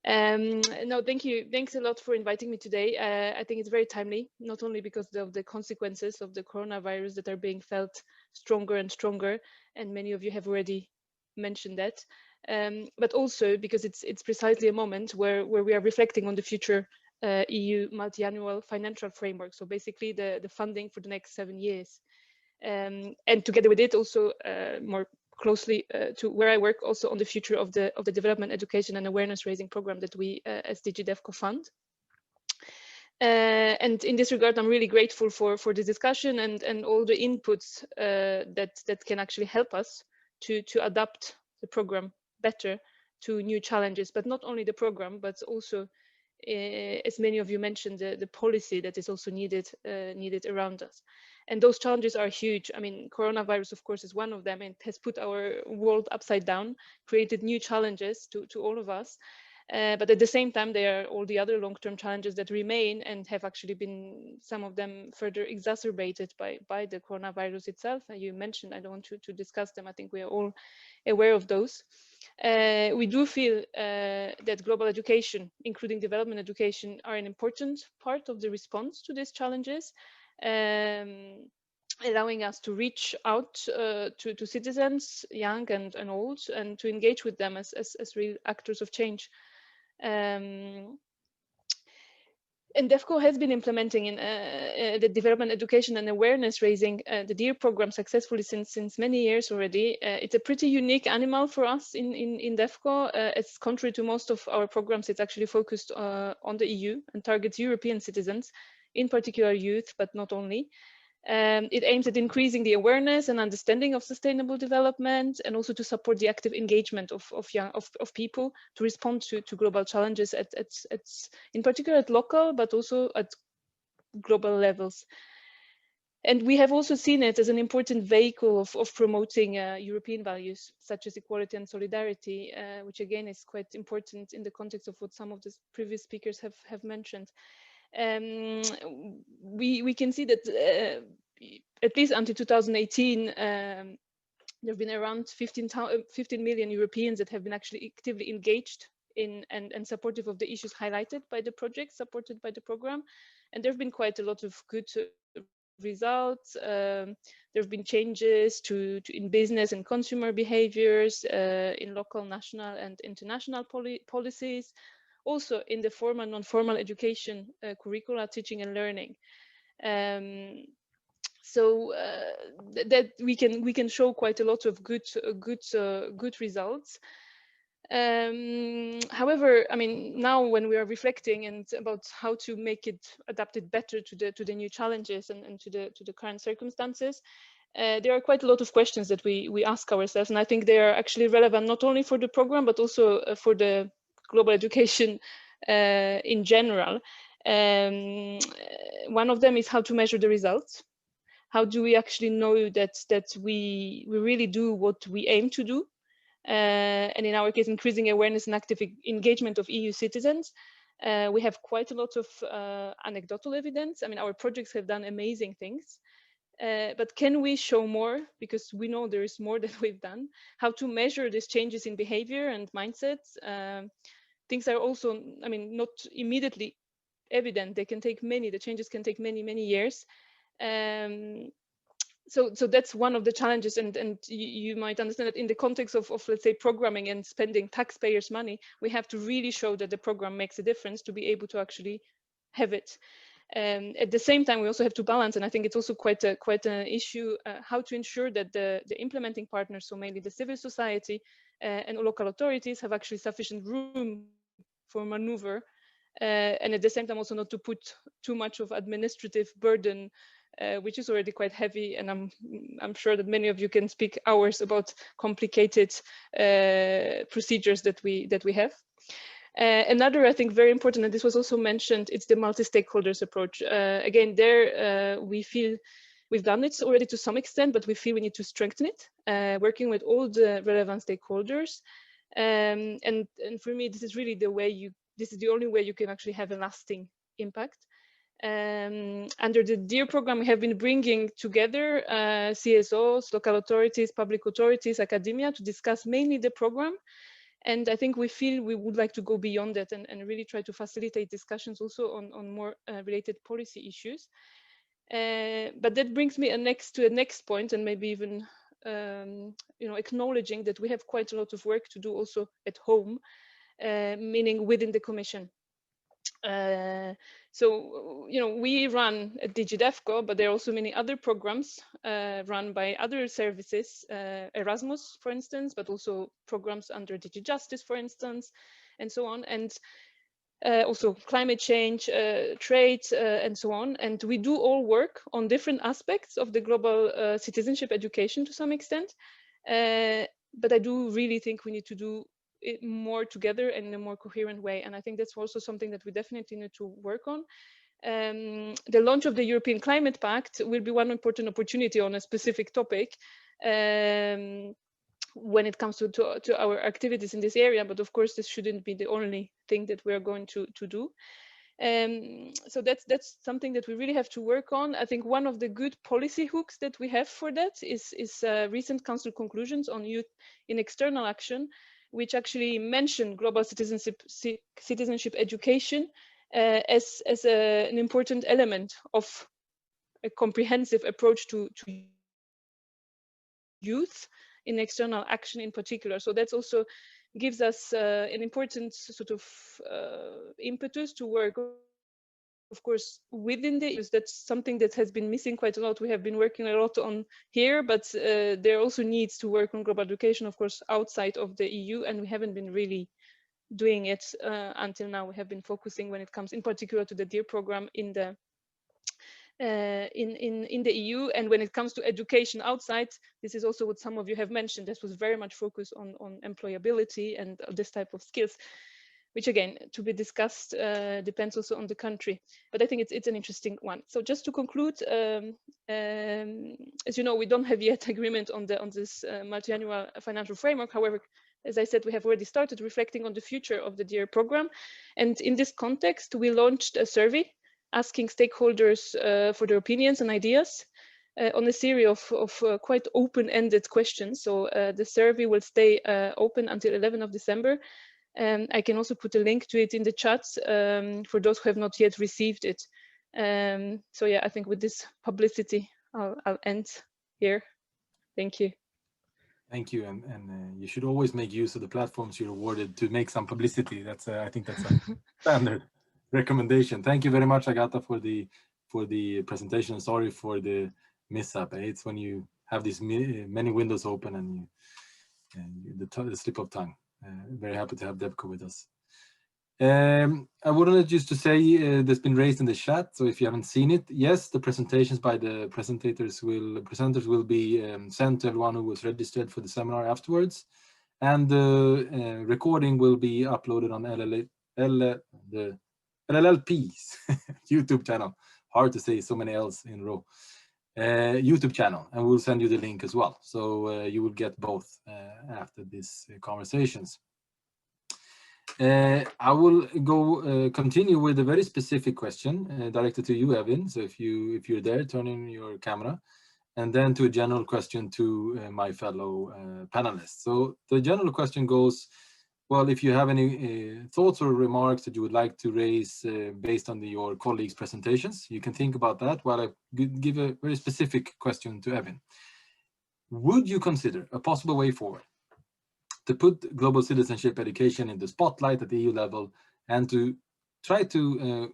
No, thank you. Thanks a lot for inviting me today. I think it's very timely, not only because of the consequences of the coronavirus that are being felt stronger and stronger, and many of you have already mentioned that, but also because it's precisely a moment where we are reflecting on the future EU multi-annual financial framework. So basically the funding for the next 7 years. And together with it also more closely to where I work also on the future of the development education and awareness raising program that we as DG DevCo fund. And in this regard, I'm really grateful for this discussion and all the inputs that can actually help us to adapt the program better to new challenges, but not only the program, but also as many of you mentioned, the policy that is also needed around us. And those challenges are huge. I mean, coronavirus, of course, is one of them, and has put our world upside down, created new challenges to all of us. But at the same time, there are all the other long-term challenges that remain and have actually been, some of them further exacerbated by the coronavirus itself. And you mentioned, I don't want to discuss them. I think we are all aware of those. We do feel that global education, including development education, are an important part of the response to these challenges, allowing us to reach out to citizens, young and old, and to engage with them as real actors of change. And DevCo has been implementing in the development education and awareness raising the DEAR program successfully since many years already. It's a pretty unique animal for us in DevCo. It's contrary to most of our programs, it's actually focused on the EU and targets European citizens, in particular youth, but not only. It aims at increasing the awareness and understanding of sustainable development, and also to support the active engagement of people to respond to global challenges in particular at local, but also at global levels. And we have also seen it as an important vehicle of promoting European values, such as equality and solidarity, which again is quite important in the context of what some of the previous speakers have mentioned. We can see that at least until 2018, there have been around 15 million Europeans that have been actually actively engaged in and supportive of the issues highlighted by the project supported by the program. And there have been quite a lot of good results. There have been changes in business and consumer behaviors, in local, national and international policies. Also in the formal and non-formal education curricula, teaching and learning, so that we can show quite a lot of good results. However, I mean, now when we are reflecting and about how to make it adapted better to the new challenges and to the current circumstances, there are quite a lot of questions that we ask ourselves, and I think they are actually relevant not only for the program but also for the global education in general. One of them is how to measure the results. How do we actually know that we really do what we aim to do? And in our case, increasing awareness and active engagement of EU citizens. We have quite a lot of anecdotal evidence. I mean, our projects have done amazing things. But can we show more? Because we know there is more that we've done. How to measure these changes in behavior and mindsets. Things are also, I mean, not immediately evident. They can take the changes can take many years. So that's one of the challenges, and you might understand that in the context of let's say programming and spending taxpayers' money, we have to really show that the program makes a difference to be able to actually have it. At the same time, we also have to balance, and I think it's also quite an issue, how to ensure that the implementing partners, so mainly the civil society and local authorities, have actually sufficient room for maneuver, and at the same time also not to put too much of administrative burden, which is already quite heavy, and I'm sure that many of you can speak hours about complicated procedures that we have. Another, I think, very important, and this was also mentioned, it's the multi-stakeholders approach. Again, there we feel we've done it already to some extent, but we feel we need to strengthen it, working with all the relevant stakeholders. And for me, this is really the way this is the only way you can actually have a lasting impact. Under the DEAR program, we have been bringing together CSOs, local authorities, public authorities, academia to discuss mainly the program. And I think we feel we would like to go beyond that and really try to facilitate discussions also on more related policy issues. But that brings me to a next point, and maybe even acknowledging that we have quite a lot of work to do also at home, meaning within the Commission. So we run at DigiDevCo, but there are also many other programs run by other services, Erasmus, for instance, but also programs under DigiJustice, for instance, and so on, and also climate change, trade, and so on. And we do all work on different aspects of the global citizenship education to some extent. But I do really think we need to do it more together and in a more coherent way. And I think that's also something that we definitely need to work on. The launch of the European Climate Pact will be one important opportunity on a specific topic when it comes to our activities in this area. But of course, this shouldn't be the only thing that we're going to do. So that's something that we really have to work on. I think one of the good policy hooks that we have for that is recent Council conclusions on youth in external action, which actually mention global citizenship education as an important element of a comprehensive approach to youth in external action in particular. So that also gives us an important sort of impetus to work, of course, within the EU. That's something that has been missing quite a lot. We have been working a lot on here, but there also needs to work on global education, of course, outside of the EU, and we haven't been really doing it until now. We have been focusing when it comes in particular to the DEAR program in the EU, and when it comes to education outside, this is also what some of you have mentioned. This was very much focused on employability and this type of skills, which again, to be discussed, depends also on the country. But I think it's an interesting one. So just to conclude, as you know, we don't have yet agreement on this multi-annual financial framework. However, as I said, we have already started reflecting on the future of the DEAR program. And in this context, we launched a survey asking stakeholders for their opinions and ideas on a series of quite open-ended questions. So the survey will stay open until 11th of December. I can also put a link to it in the chat for those who have not yet received it. So yeah, I think with this publicity, I'll end here. Thank you. Thank you, and you should always make use of the platforms you're awarded to make some publicity. That's I think that's a standard recommendation. Thank you very much, Agata, for the presentation. Sorry for the mishap. It's when you have these many windows open and the slip of tongue. Very happy to have Debco with us. I wanted just to say that's been raised in the chat. So if you haven't seen it, yes, the presentations by the presenters will be sent to everyone who was registered for the seminar afterwards, and the recording will be uploaded on the LLLP's YouTube channel. Hard to say, so many L's in a row. YouTube channel, and we'll send you the link as well. So you will get both after these conversations. I will continue with a very specific question directed to you, Evin. So if you're there, turn on your camera, and then to a general question to my fellow panelists. So the general question goes, well, if you have any thoughts or remarks that you would like to raise based on your colleagues' presentations, you can think about that while I give a very specific question to Evin. Would you consider a possible way forward to put global citizenship education in the spotlight at the EU level and to try to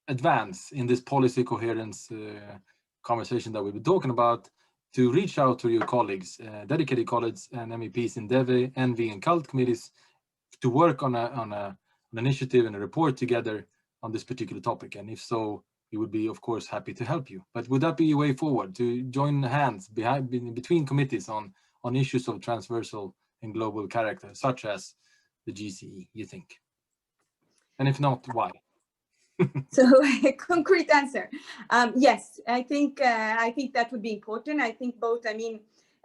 advance in this policy coherence conversation that we've been talking about, to reach out to your colleagues, dedicated colleagues and MEPs in DEVE, ENVI, and CULT committees to work on an initiative and a report together on this particular topic? And if so, we would be, of course, happy to help you. But would that be a way forward, to join hands between committees on issues of transversal and global character, such as the GCE, you think? And if not, why? So a concrete answer. Yes, I think that would be important. I think both,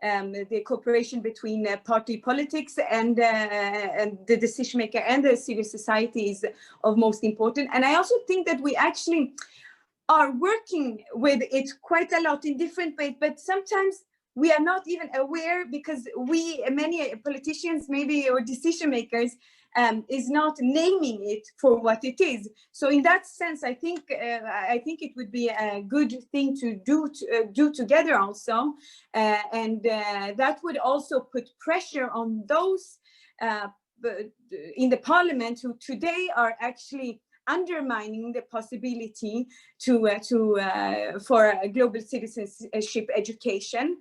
the cooperation between party politics and the decision maker and the civil society is of most important. And I also think that we actually, are working with it quite a lot in different ways, but sometimes we are not even aware because many politicians maybe or decision makers is not naming it for what it is. So in that sense, I think it would be a good thing to do together also, and that would also put pressure on those in the parliament who today are actually undermining the possibility for a global citizenship education.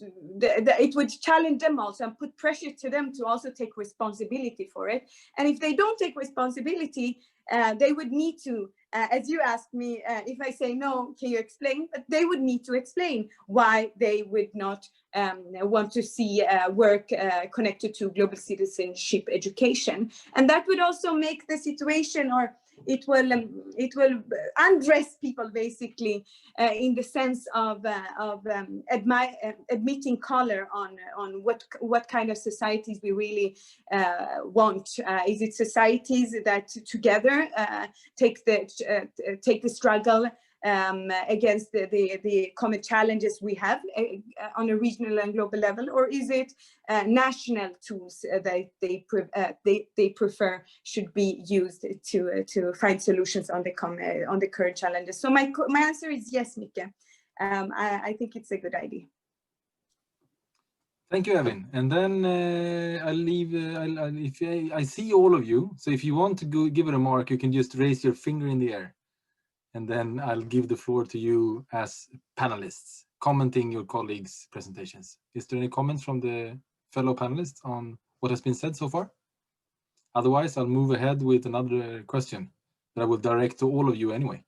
It would challenge them also and put pressure to them to also take responsibility for it. And if they don't take responsibility, they would need to, as you asked me, if I say no, can you explain? But they would need to explain why they would not want to see work connected to global citizenship education. And that would also make the situation, or it will undress people basically in the sense of admitting color on what kind of societies we really want. Is it societies that together take the struggle against the common challenges we have on a regional and global level, or is it national tools that they prefer should be used to find solutions on the current challenges? So my answer is yes, Mika. I think it's a good idea. Thank you, Evan. And then I'll leave. I see all of you. So if you want to go give a remark, you can just raise your finger in the air. And then I'll give the floor to you as panelists, commenting your colleagues' presentations. Is there any comments from the fellow panelists on what has been said so far? Otherwise, I'll move ahead with another question that I will direct to all of you anyway.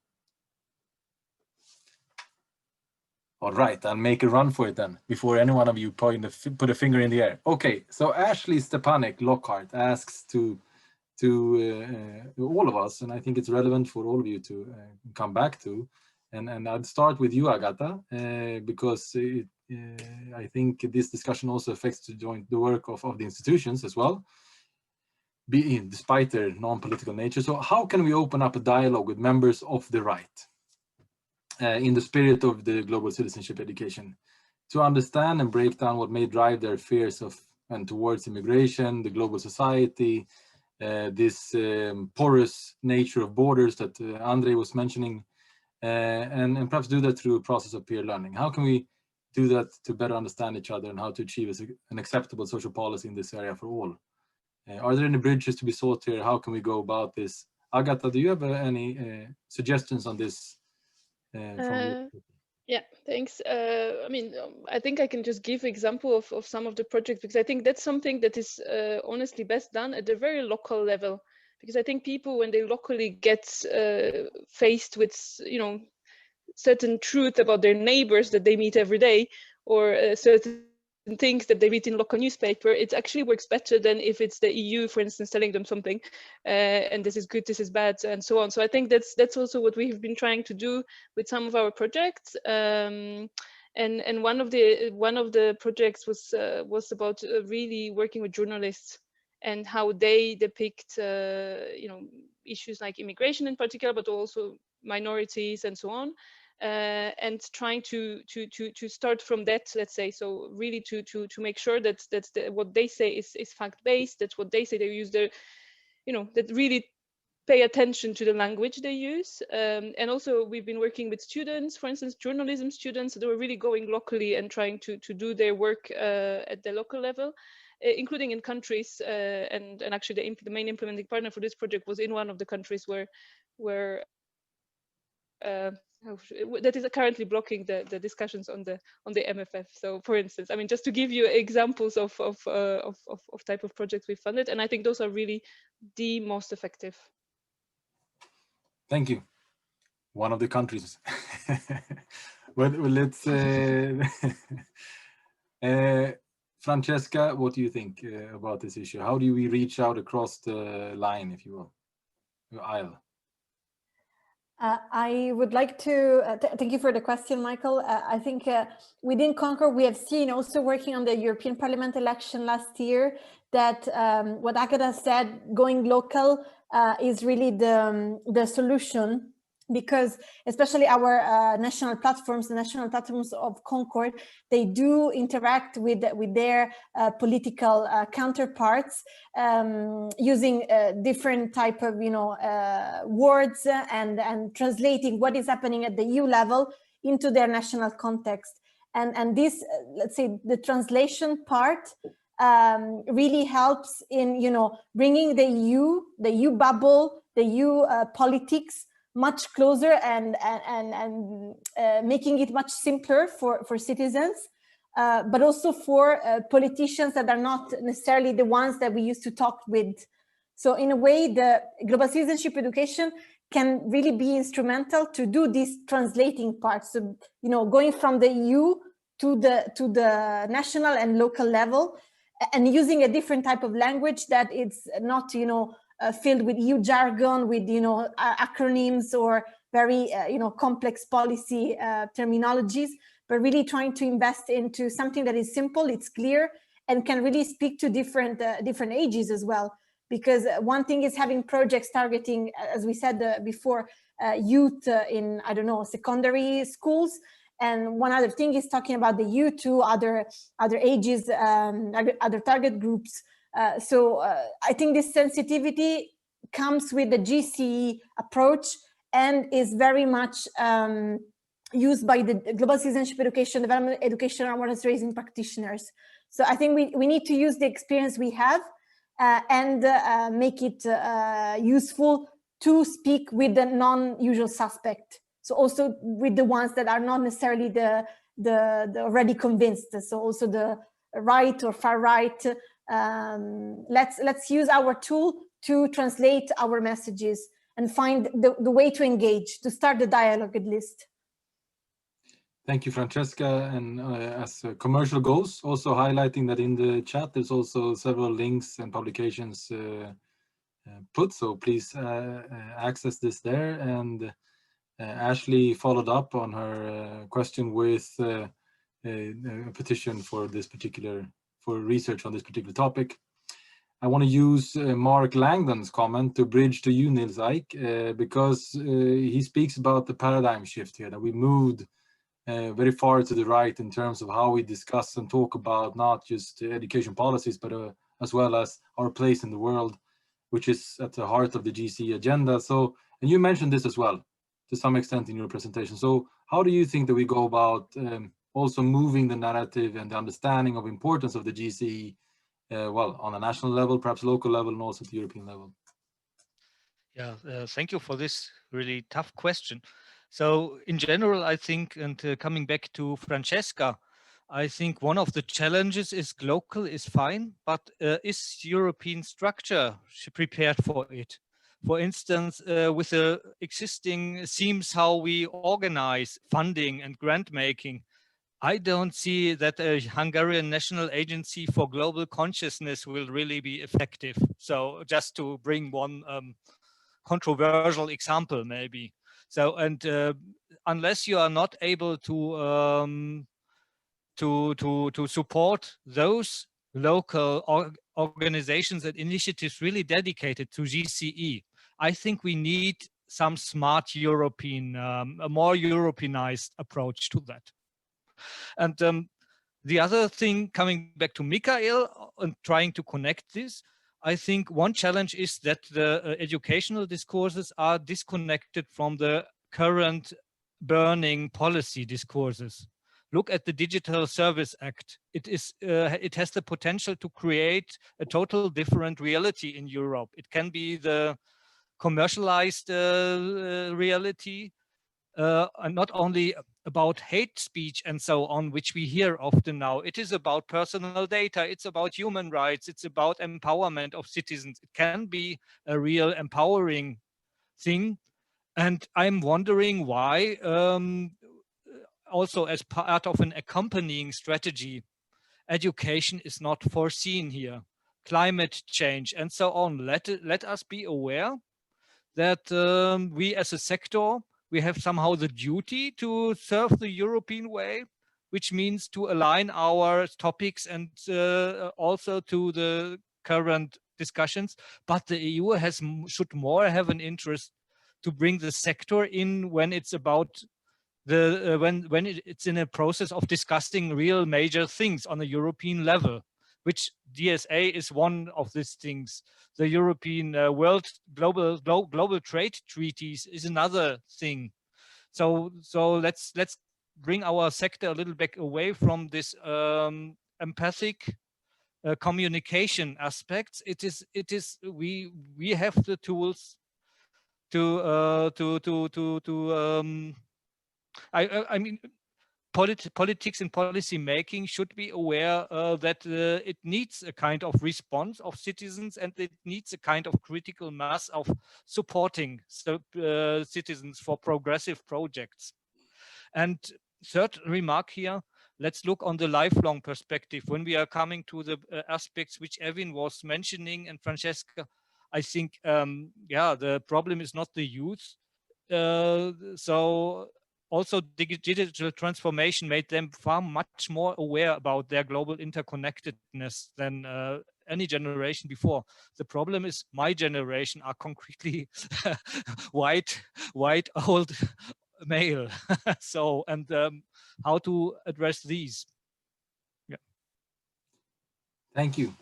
All right, I'll make a run for it then, before any one of you put a finger in the air. Okay, so Ashley Stepanek Lockhart asks to all of us, and I think it's relevant for all of you to come back to. And I'd start with you, Agata, because I think this discussion also affects the work of the institutions as well, despite their non-political nature. So how can we open up a dialogue with members of the right in the spirit of the global citizenship education to understand and break down what may drive their fears of and towards immigration, the global society, this porous nature of borders that Andre was mentioning, and perhaps do that through a process of peer learning? How can we do that to better understand each other and how to achieve an acceptable social policy in this area for all? Are there any bridges to be sought here? How can we go about this? Agata, do you have any suggestions on this? Yeah, thanks. I mean, I think I can just give example of some of the projects, because I think that's something that is honestly best done at a very local level. Because I think people, when they locally get faced with, certain truth about their neighbors that they meet every day, or certain things that they read in local newspaper, it actually works better than if it's the EU, for instance, telling them something, and this is good, this is bad, and so on. So I think that's also what we have been trying to do with some of our projects. And one of the projects was about really working with journalists and how they depict issues like immigration in particular, but also minorities and so on. And trying to start from that, let's say, so really to make sure that what they say is fact-based, that what they say, they use their, that really pay attention to the language they use. And also we've been working with students, for instance, journalism students, they were really going locally and trying to do their work at the local level, including in countries, and actually the main implementing partner for this project was in one of the countries where that is currently blocking the discussions on the MFF. So, for instance, I mean, just to give you examples of type of projects we funded, and I think those are really the most effective. Thank you. One of the countries. Well, let's. Francesca, what do you think about this issue? How do we reach out across the line, if you will, the aisle? I would like to thank you for the question, Michael. I think within CONCORD, we have seen also working on the European Parliament election last year that what Agata said, going local is really the solution because especially our national platforms, the national platforms of CONCORD, they do interact with their political counterparts using different type of words and translating what is happening at the EU level into their national context. And this, let's say, the translation part really helps in bringing the EU bubble, the EU politics much closer and making it much simpler for citizens, but also for politicians that are not necessarily the ones that we used to talk with. So in a way, the global citizenship education can really be instrumental to do this translating part. So, going from the EU to the national and local level, and using a different type of language that it's not, filled with EU jargon, with acronyms or very complex policy terminologies, but really trying to invest into something that is simple, it's clear, and can really speak to different ages as well. Because one thing is having projects targeting, as we said before, youth in, I don't know, secondary schools, and one other thing is talking about the youth to other ages, other target groups. So I think this sensitivity comes with the GCE approach and is very much used by the global citizenship education, development education, and awareness raising practitioners. So I think we need to use the experience we have and make it useful to speak with the non-usual suspect. So also with the ones that are not necessarily the already convinced. So also the right or far right. Let's use our tool to translate our messages and find the way to engage, to start the dialogue at least. Thank you, Francesca. And as commercial goes, also highlighting that in the chat, there's also several links and publications put. So please access this there. And Ashley followed up on her question with a petition for research on this particular topic. I want to use Mark Langdon's comment to bridge to you, Nils Eik, because he speaks about the paradigm shift here, that we moved very far to the right in terms of how we discuss and talk about not just education policies, but as well as our place in the world, which is at the heart of the GCE agenda. So, and you mentioned this as well, to some extent in your presentation. So how do you think that we go about also moving the narrative and the understanding of importance of the GCE, well, on a national level, perhaps local level, and also at the European level? Yeah, thank you for this really tough question. So in general, I think, and coming back to Francesca, I think one of the challenges is local is fine, but is European structure prepared for it? For instance, with the existing themes, how we organize funding and grant making, I don't see that a Hungarian National Agency for Global Consciousness will really be effective. So just to bring one controversial example, maybe. So, and unless you are not able to support those local organizations and initiatives really dedicated to GCE, I think we need some smart European, a more Europeanized approach to that. And the other thing, coming back to Michael and trying to connect this, I think one challenge is that the educational discourses are disconnected from the current burning policy discourses. Look at the Digital Service Act. It has the potential to create a total different reality in Europe. It can be the commercialized reality, and not only about hate speech and so on, which we hear often now. It is about personal data. It's about human rights. It's about empowerment of citizens. It can be a real empowering thing. And I'm wondering why, also as part of an accompanying strategy, education is not foreseen here. Climate change and so on. Let us be aware that we as a sector, we have somehow the duty to serve the European way, which means to align our topics and also to the current discussions. But the EU should more have an interest to bring the sector in when it's about the when it's in a process of discussing real major things on a European level, which DSA is one of these things. The European global trade treaties is another thing. So let's bring our sector a little bit away from this empathic communication aspects. We have the tools I mean, politics and policy making should be aware that it needs a kind of response of citizens, and it needs a kind of critical mass of supporting citizens for progressive projects. And third remark here, let's look on the lifelong perspective. When we are coming to the aspects which Evin was mentioning and Francesca, I think, yeah, the problem is not the youth. So also digital transformation made them far much more aware about their global interconnectedness than any generation before. The problem is my generation are concretely white, old male. So, and how to address these. Yeah. Thank you.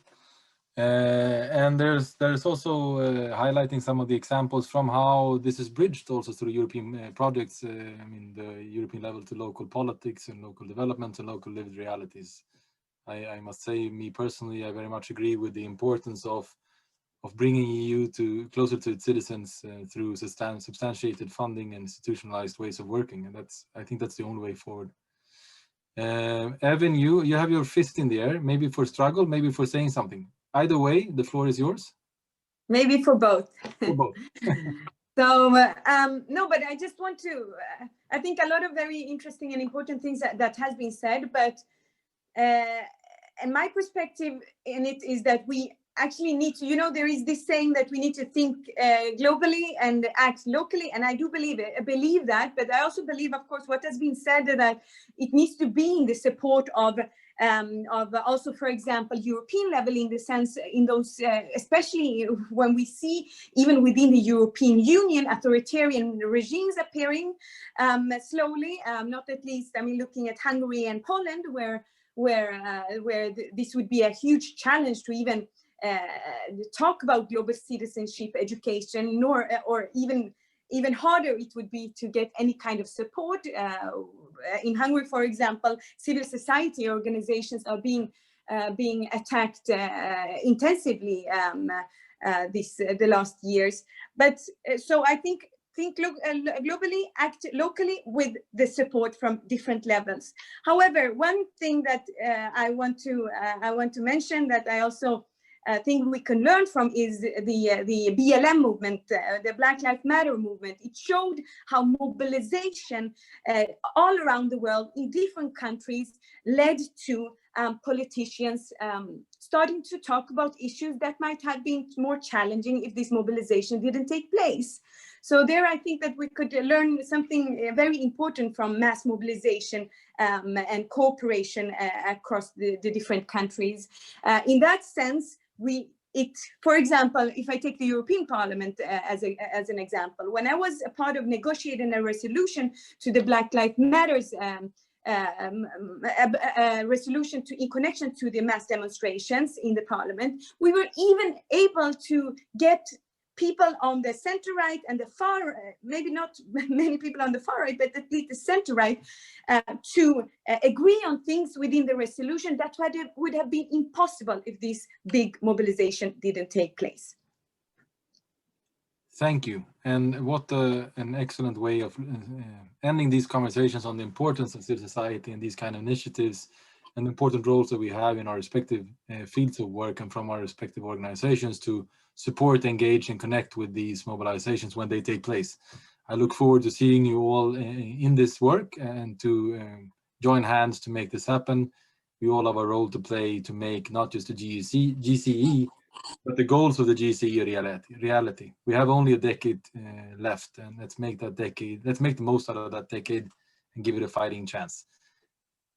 And there's also highlighting some of the examples from how this is bridged also through European projects. I mean, the European level to local politics and local development and local lived realities. I must say, me personally, I very much agree with the importance of bringing EU closer to its citizens through substantiated funding and institutionalized ways of working. And I think that's the only way forward. Evin, you have your fist in the air, maybe for struggle, maybe for saying something. Either way, the floor is yours. Maybe for both. For both. So, no, but I just want to, I think a lot of very interesting and important things that has been said, but and my perspective in it is that we actually need to, you know, there is this saying that we need to think globally and act locally, and I do believe that, but I also believe, of course, what has been said, that it needs to be in the support of also, for example, European level, in the sense, in those, especially when we see even within the European Union authoritarian regimes appearing slowly, not at least, I mean, looking at Hungary and Poland, where this would be a huge challenge to even talk about global citizenship education, or even harder it would be to get any kind of support. In Hungary, for example, civil society organizations are being attacked intensively the last years. But so I think globally, act locally with the support from different levels. However, one thing that I want to mention that I also thing we can learn from is the BLM movement, the Black Lives Matter movement. It showed how mobilization all around the world in different countries led to politicians starting to talk about issues that might have been more challenging if this mobilization didn't take place. So there, I think that we could learn something very important from mass mobilization and cooperation across the different countries. In that sense, for example, if I take the European Parliament as an example, when I was a part of negotiating a resolution to the Black Lives Matters resolution in connection to the mass demonstrations in the Parliament, we were even able to get people on the center right and the far, maybe not many people on the far right, but at least the center right, to agree on things within the resolution that would have been impossible if this big mobilization didn't take place. Thank you. And what an excellent way of ending these conversations on the importance of civil society and these kind of initiatives and the important roles that we have in our respective fields of work and from our respective organizations to support, engage, and connect with these mobilizations when they take place. I look forward to seeing you all in this work and to join hands to make this happen. We all have a role to play to make not just the GCE, but the goals of the GCE reality. We have only a decade left, and let's make the most out of that decade and give it a fighting chance.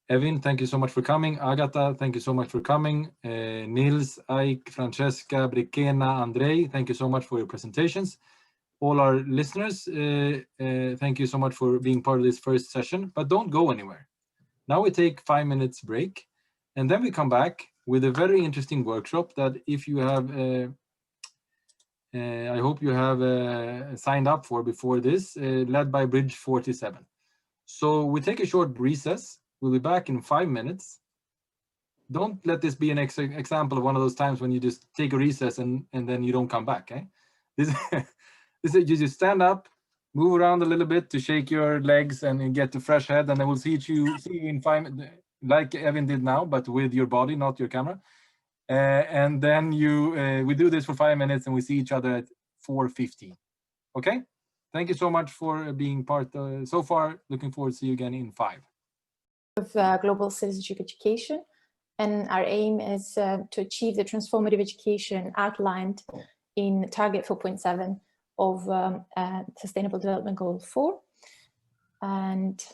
Evin, thank you so much for coming. Agatha, thank you so much for coming. Nils, Ike, Francesca, Brickena, Andrei, thank you so much for your presentations. all our listeners, thank you so much for being part of this first session, but don't go anywhere. Now we take 5 minutes break, and then we come back with a very interesting workshop that if you have, I hope you have signed up for before this, led by Bridge 47. So we take a short recess. We'll be back in 5 minutes. Don't let this be an example of one of those times when you just take a recess and then you don't come back. Eh? This is you just stand up, move around a little bit to shake your legs and get a fresh head, and then we'll see you in 5 minutes, like Evan did now, but with your body, not your camera. And then we do this for 5 minutes, and we see each other at 4:15. Okay? Thank you so much for being part so far. Looking forward to see you again in 5. Of global citizenship education. And our aim is to achieve the transformative education outlined in Target 4.7 of Sustainable Development Goal 4. And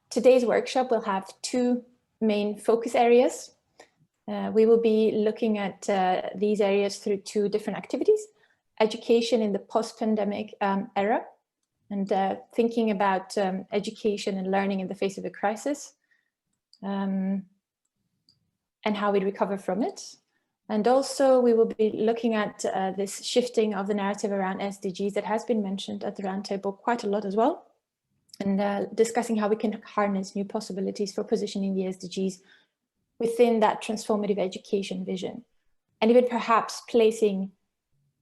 today's workshop will have 2 main focus areas. We will be looking at these areas through 2 different activities: education in the post-pandemic era, and thinking about education and learning in the face of a crisis, and how we recover from it. And also we will be looking at this shifting of the narrative around SDGs that has been mentioned at the roundtable quite a lot as well, and discussing how we can harness new possibilities for positioning the SDGs within that transformative education vision, and even perhaps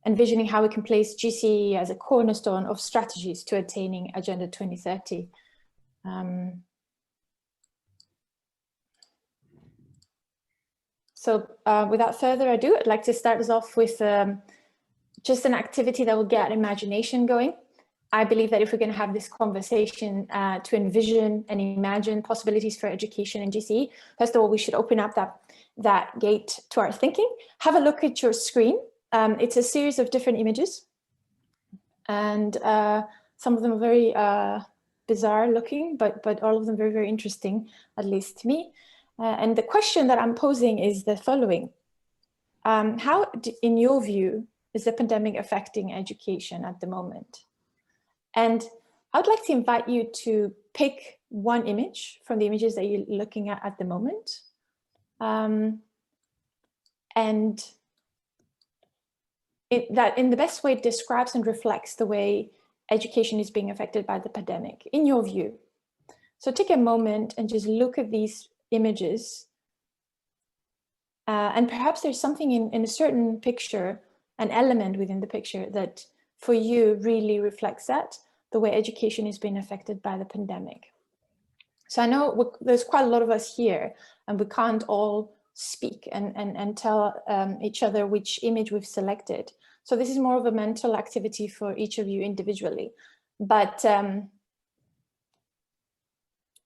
envisioning how we can place GCE as a cornerstone of strategies to attaining Agenda 2030. So without further ado, I'd like to start us off with just an activity that will get imagination going. I believe that if we're going to have this conversation to envision and imagine possibilities for education in GCE, first of all, we should open up that gate to our thinking. Have a look at your screen. It's a series of different images, and some of them are very bizarre looking, but all of them very, very interesting, at least to me. And the question that I'm posing is the following. How, in your view, is the pandemic affecting education at the moment? And I'd like to invite you to pick one image from the images that you're looking at the moment. And that in the best way describes and reflects the way education is being affected by the pandemic, in your view. So take a moment and just look at these images. And perhaps there's something in a certain picture, an element within the picture that for you really reflects that, the way education is being affected by the pandemic. So I know there's quite a lot of us here, and we can't all speak and tell each other which image we've selected. So this is more of a mental activity for each of you individually. But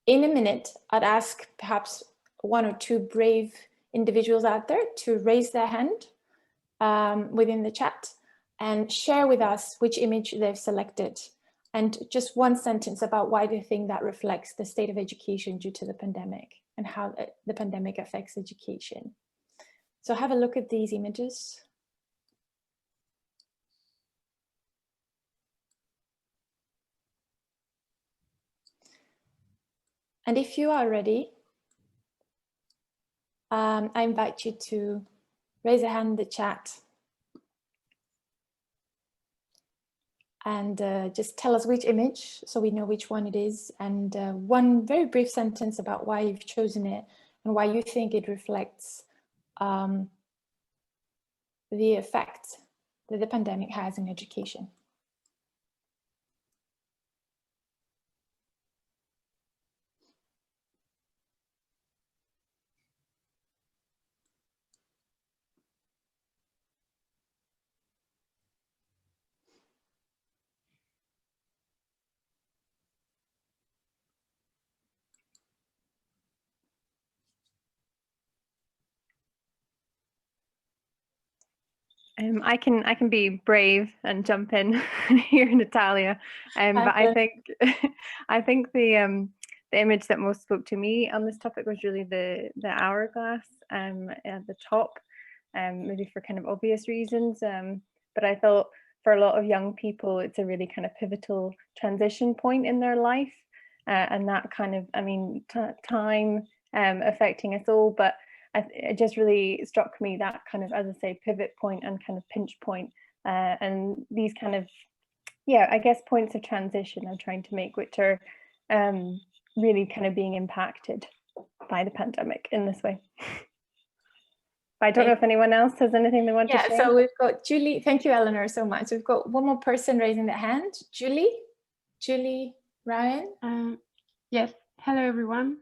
in a minute, I'd ask perhaps 1 or 2 brave individuals out there to raise their hand within the chat and share with us which image they've selected, and just 1 sentence about why they think that reflects the state of education due to the pandemic and how the pandemic affects education. So have a look at these images. And if you are ready, I invite you to raise a hand in the chat and just tell us which image so we know which one it is, and 1 very brief sentence about why you've chosen it and why you think it reflects the effect that the pandemic has in education. I can be brave and jump in here, Natalia. But I think the image that most spoke to me on this topic was really the hourglass at the top, maybe for kind of obvious reasons. But I thought for a lot of young people, it's a really kind of pivotal transition point in their life. And that kind of, I mean, time affecting us all, but it just really struck me that kind of, as I say, pivot point and kind of pinch point. And these kind of, yeah, I guess points of transition I'm trying to make, which are really kind of being impacted by the pandemic in this way. But I don't know if anyone else has anything they want to share. Yeah, so we've got Julie. Thank you, Eleanor, so much. We've got one more person raising their hand. Julie Ryan. Yes, hello everyone.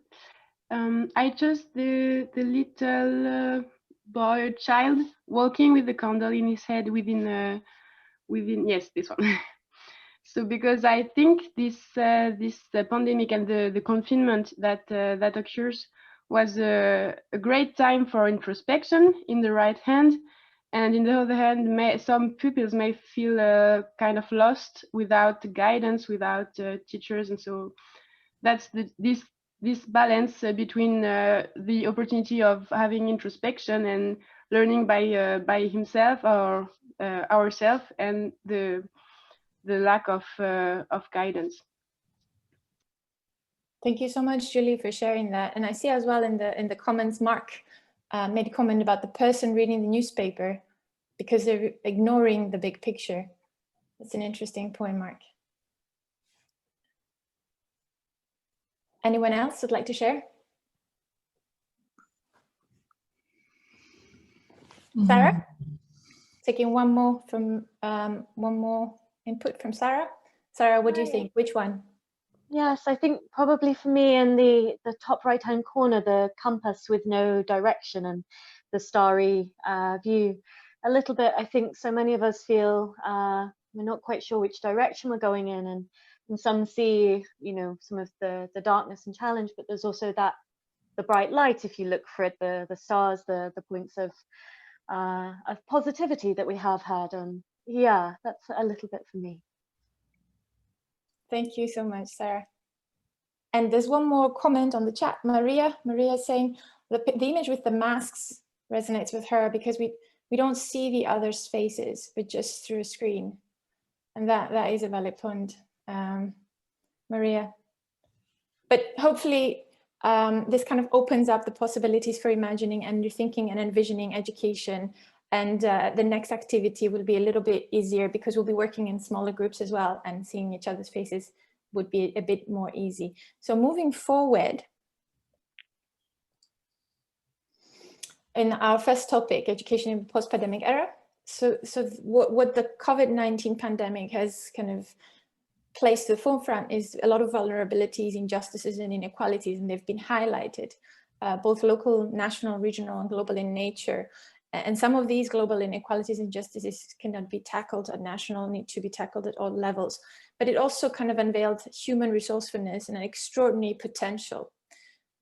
I just the little boy or child walking with the candle in his head within yes, this one. So because I think this pandemic and the confinement that that occurs was a great time for introspection in the right hand, and in the other hand, some pupils may feel kind of lost without guidance, without teachers, and so that's this balance between the opportunity of having introspection and learning by himself or ourselves, and the lack of guidance. Thank you so much, Julie, for sharing that. And I see as well in the comments, Mark made a comment about the person reading the newspaper because they're ignoring the big picture. That's an interesting point, Mark. Anyone else would like to share? Sarah? Taking one more input from Sarah. Sarah, what do you think? Which one? Yes, I think probably for me in the top right-hand corner, the compass with no direction and the starry view. A little bit, I think so many of us feel we're not quite sure which direction we're going in, and some see, you know, some of the darkness and challenge, but there's also the bright light if you look for it, the stars, the points of positivity that we have had. And yeah, that's a little bit for me. Thank you so much, Sarah. And there's one more comment on the chat. Maria is saying the image with the masks resonates with her because we don't see the other's faces, but just through a screen. And that is a valid point, Maria. But hopefully this kind of opens up the possibilities for imagining and rethinking and envisioning education. And the next activity will be a little bit easier because we'll be working in smaller groups as well, and seeing each other's faces would be a bit more easy. So moving forward, in our first topic, education in the post-pandemic era. So what the COVID-19 pandemic has kind of placed to the forefront is a lot of vulnerabilities, injustices and inequalities, and they've been highlighted, both local, national, regional and global in nature. And some of these global inequalities and injustices cannot be tackled at national, need to be tackled at all levels. But it also kind of unveiled human resourcefulness and an extraordinary potential.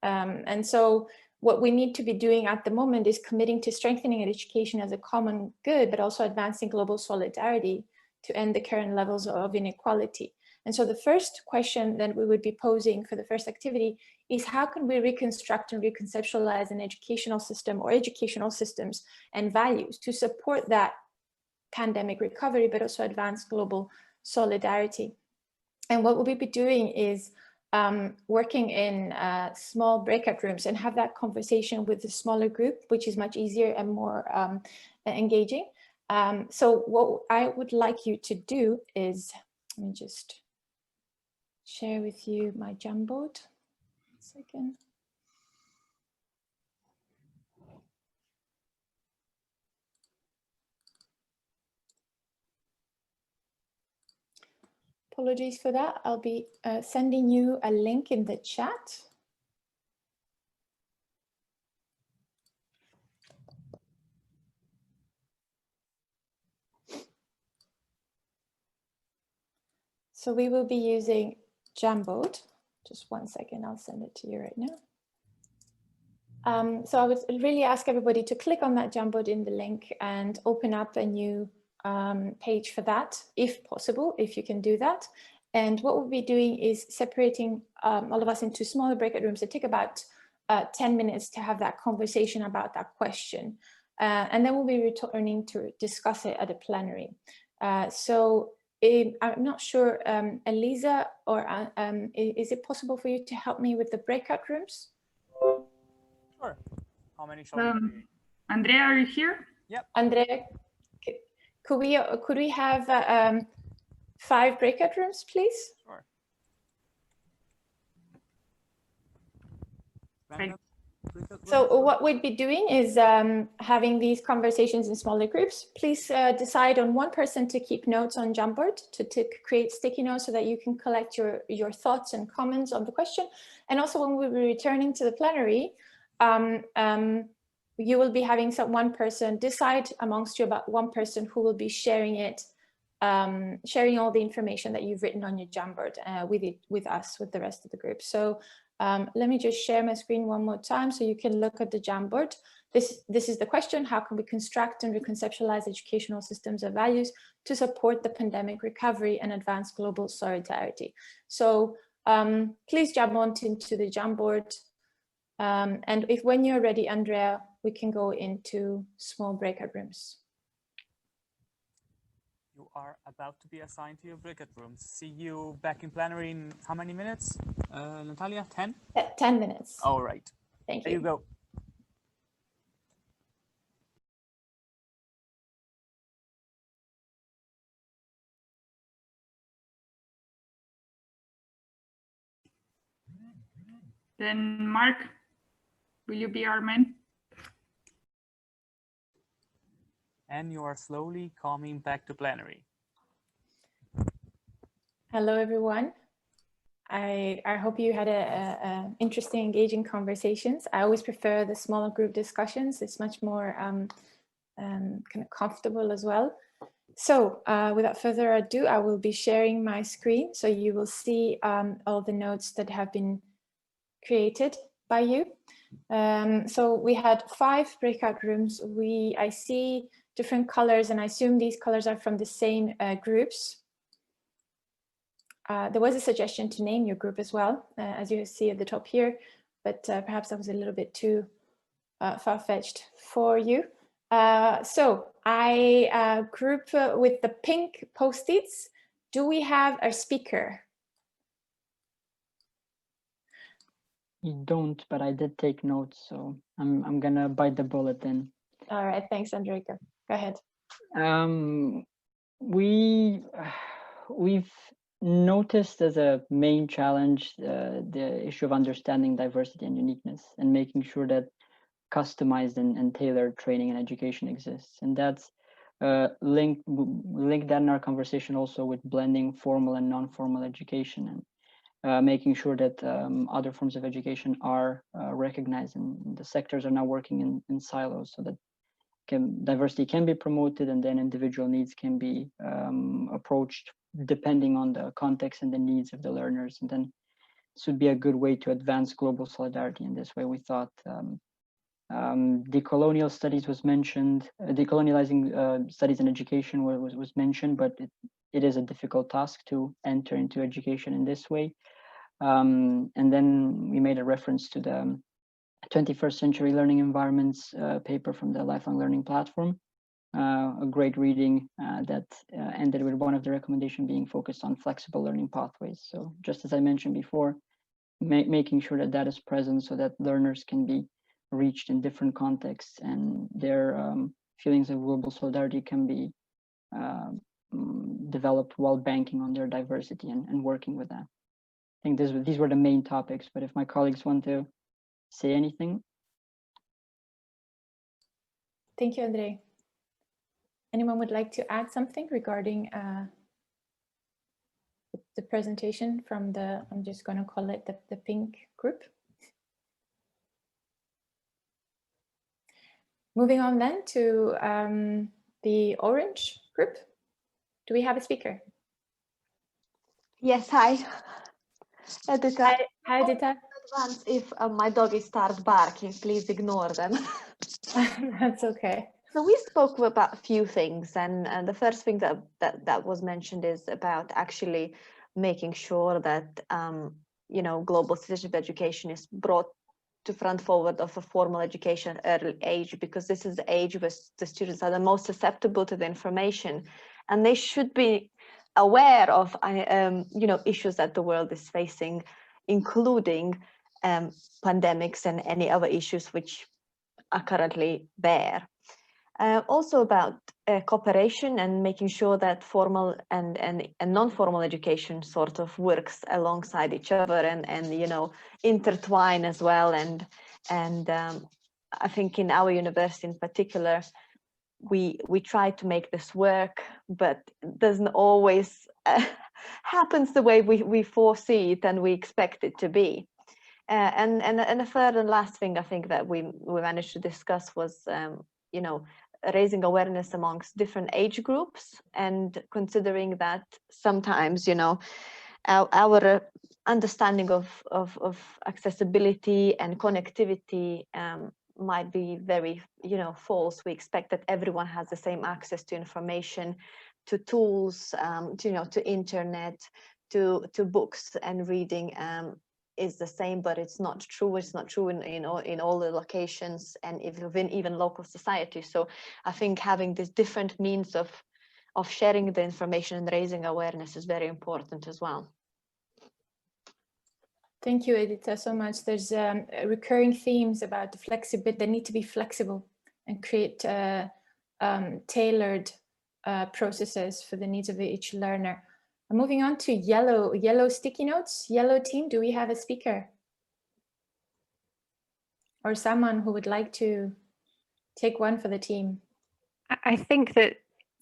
And so what we need to be doing at the moment is committing to strengthening education as a common good, but also advancing global solidarity to end the current levels of inequality. And so the first question that we would be posing for the first activity is how can we reconstruct and reconceptualize an educational system or educational systems and values to support that pandemic recovery, but also advance global solidarity. And what we'll be doing is working in small breakout rooms and have that conversation with a smaller group, which is much easier and more engaging. So what I would like you to do is, let me just share with you my Jamboard. Second. Apologies for that. I'll be sending you a link in the chat. So we will be using Jamboard. Just 1 second, I'll send it to you right now. So I would really ask everybody to click on that Jamboard in the link and open up a new page for that, if possible, if you can do that. And what we'll be doing is separating all of us into smaller breakout rooms that take about 10 minutes to have that conversation about that question. And then we'll be returning to discuss it at a plenary. So I'm not sure, Elisa, or is it possible for you to help me with the breakout rooms? Sure. How many shall we create? Andrea, are you here? Yep. Andrea, could we have 5 breakout rooms, please? Sure. So what we'd be doing is having these conversations in smaller groups. Please decide on one person to keep notes on Jamboard, to create sticky notes so that you can collect your thoughts and comments on the question. And also when we'll be returning to the plenary, you will be having one person decide amongst you about one person who will be sharing it, sharing all the information that you've written on your Jamboard with us, with the rest of the group. So let me just share my screen one more time so you can look at the Jamboard. This is the question: how can we construct and reconceptualize educational systems of values to support the pandemic recovery and advance global solidarity? So please jump on into the Jamboard. And when you're ready, Andrea, we can go into small breakout rooms. You are about to be assigned to your breakout rooms. See you back in plenary in how many minutes, Natalia? 10? 10 minutes. All right. Thank you. There you go. Then Mark, will you be our man? And you are slowly coming back to plenary. Hello, everyone. I hope you had a interesting, engaging conversations. I always prefer the smaller group discussions. It's much more kind of comfortable as well. So without further ado, I will be sharing my screen. So you will see all the notes that have been created by you. So we had 5 breakout rooms. I see different colors, and I assume these colors are from the same groups. There was a suggestion to name your group as well, as you see at the top here, but perhaps that was a little bit too far-fetched for you. So I group with the pink post-its. Do we have a speaker? You don't, but I did take notes, so I'm gonna bite the bullet then. All right, thanks, Andrika. Go ahead. We've noticed as a main challenge the issue of understanding diversity and uniqueness and making sure that customized and tailored training and education exists. And that's linked that in our conversation also with blending formal and non-formal education, and making sure that other forms of education are recognized, and the sectors are now working in silos so that diversity can be promoted, and then individual needs can be approached depending on the context and the needs of the learners. And then this would be a good way to advance global solidarity. In this way, we thought decolonial studies was mentioned, decolonializing studies in education was mentioned, but it is a difficult task to enter into education in this way. And then we made a reference to the 21st Century Learning Environments paper from the Lifelong Learning Platform, a great reading that ended with one of the recommendations being focused on flexible learning pathways. So just as I mentioned before, making sure that that is present so that learners can be reached in different contexts, and their feelings of global solidarity can be developed while banking on their diversity and working with that. I think these were the main topics, but if my colleagues want to say anything. Thank you, Andre. Anyone would like to add something regarding the presentation from the, I'm just going to call it the pink group? Moving on then to the orange group. Do we have a speaker? Yes, hi. Edita. Hi, Edita. If my dog starts barking, please ignore them. That's okay. So we spoke about a few things, and the first thing that was mentioned is about actually making sure that global citizenship education is brought to front forward of a formal education at early age, because this is the age where the students are the most susceptible to the information, and they should be aware of issues that the world is facing, including pandemics and any other issues which are currently there. Also about cooperation and making sure that formal and non-formal education sort of works alongside each other and intertwine as well. And I think in our university in particular, we try to make this work, but it doesn't always happens the way we foresee it and we expect it to be. And the third and last thing I think that we managed to discuss was raising awareness amongst different age groups, and considering that sometimes our understanding of accessibility and connectivity might be very false. We expect that everyone has the same access to information, to tools, to internet, to books and reading is the same, but it's not true. It's not true in all the locations and within even local society. So I think having these different means of sharing the information and raising awareness is very important as well. Thank you, Edita, so much. There's recurring themes about the need to be flexible and create tailored processes for the needs of each learner. Moving on to yellow sticky notes. Yellow team, do we have a speaker? Or someone who would like to take one for the team? I think that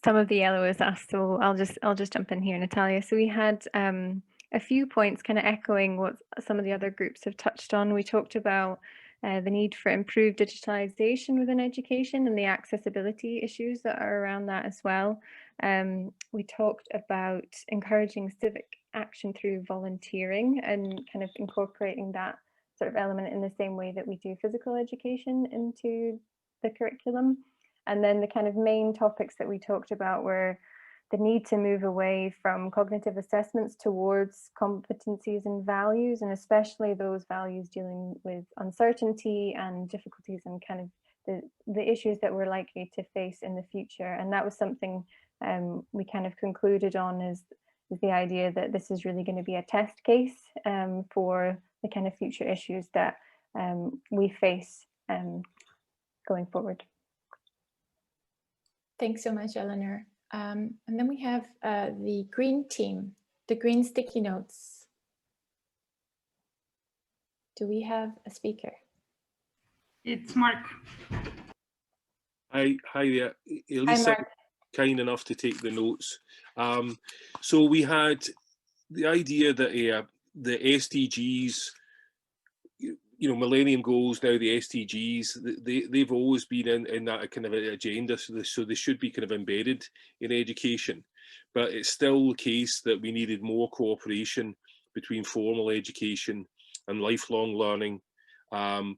some of the yellow is asked, so I'll just jump in here, Natalia. So we had a few points kind of echoing what some of the other groups have touched on. We talked about the need for improved digitalization within education and the accessibility issues that are around that as well. We talked about encouraging civic action through volunteering and kind of incorporating that sort of element in the same way that we do physical education into the curriculum. And then the kind of main topics that we talked about were the need to move away from cognitive assessments towards competencies and values, and especially those values dealing with uncertainty and difficulties and kind of the issues that we're likely to face in the future. And that was something we kind of concluded on is the idea that this is really going to be a test case for the kind of future issues that we face going forward. Thanks so much, Eleanor. And then we have the green team, the green sticky notes. Do we have a speaker? It's Mark. Hi there. Elisa, kind enough to take the notes. So we had the idea that the SDGs, Millennium Goals, now the SDGs, they've always been in that kind of agenda, so they should be kind of embedded in education. But it's still the case that we needed more cooperation between formal education and lifelong learning. And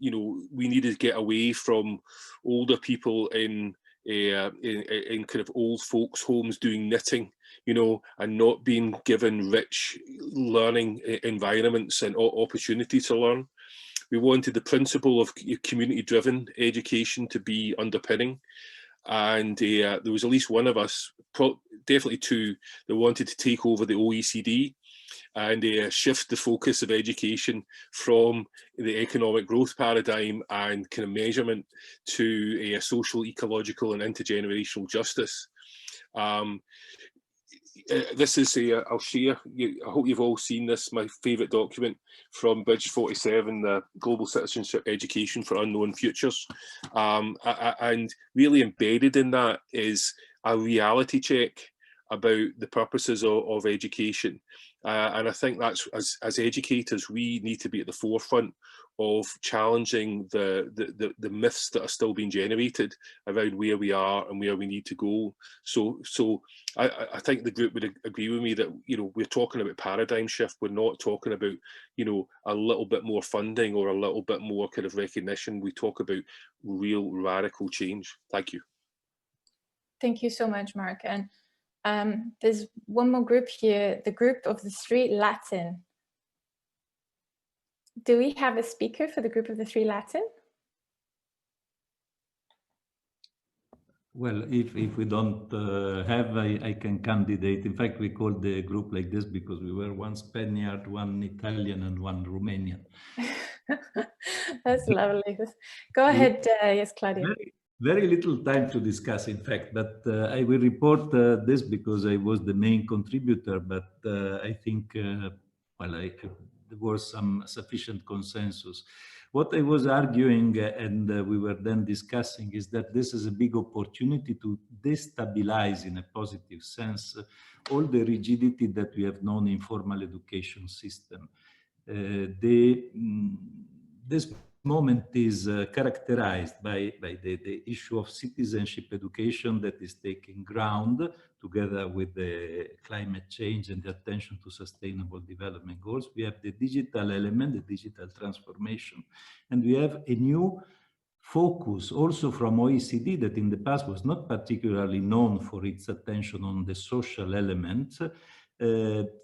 we needed to get away from older people in kind of old folks' homes doing knitting, and not being given rich learning environments and opportunity to learn. We wanted the principle of community-driven education to be underpinning. And there was at least one of us, definitely two, that wanted to take over the OECD and shift the focus of education from the economic growth paradigm and kind of measurement to social, ecological and intergenerational justice. This is I'll share, I hope you've all seen this, my favourite document from Bridge 47, the Global Citizenship Education for Unknown Futures. And really embedded in that is a reality check about the purposes of education. And I think that's, as educators, we need to be at the forefront of challenging the myths that are still being generated around where we are and where we need to go. So I think the group would agree with me that we're talking about paradigm shift. We're not talking about a little bit more funding or a little bit more kind of recognition. We talk about real radical change. Thank you. Thank you so much, Mark. And there's one more group here, the group of the three Latin. Do we have a speaker for the group of the three Latin? Well, if we don't have, I can candidate. In fact, we called the group like this because we were one Spaniard, one Italian, and one Romanian. That's lovely. Go ahead, yes, Claudia. Very little time to discuss, in fact, but I will report this because I was the main contributor, but I think, well, there was some sufficient consensus. What I was arguing, and we were then discussing, is that this is a big opportunity to destabilize, in a positive sense, all the rigidity that we have known in formal education system. This moment is characterized by the issue of citizenship education that is taking ground together with the climate change and the attention to sustainable development goals. We have the digital element, the digital transformation, and we have a new focus also from OECD that in the past was not particularly known for its attention on the social elements,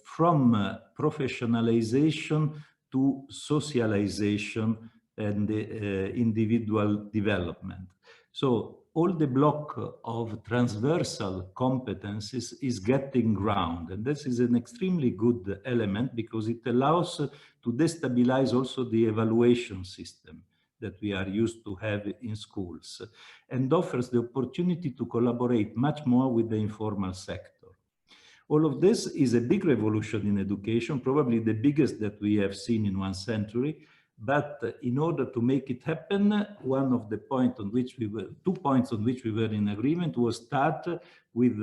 from professionalization to socialization and individual development. So all the block of transversal competencies is getting ground, and this is an extremely good element because it allows to destabilize also the evaluation system that we are used to have in schools, and offers the opportunity to collaborate much more with the informal sector. All of this is a big revolution in education, probably the biggest that we have seen in 1 century. But in order to make it happen, one of the points on which we were, 2 points on which we were in agreement was start with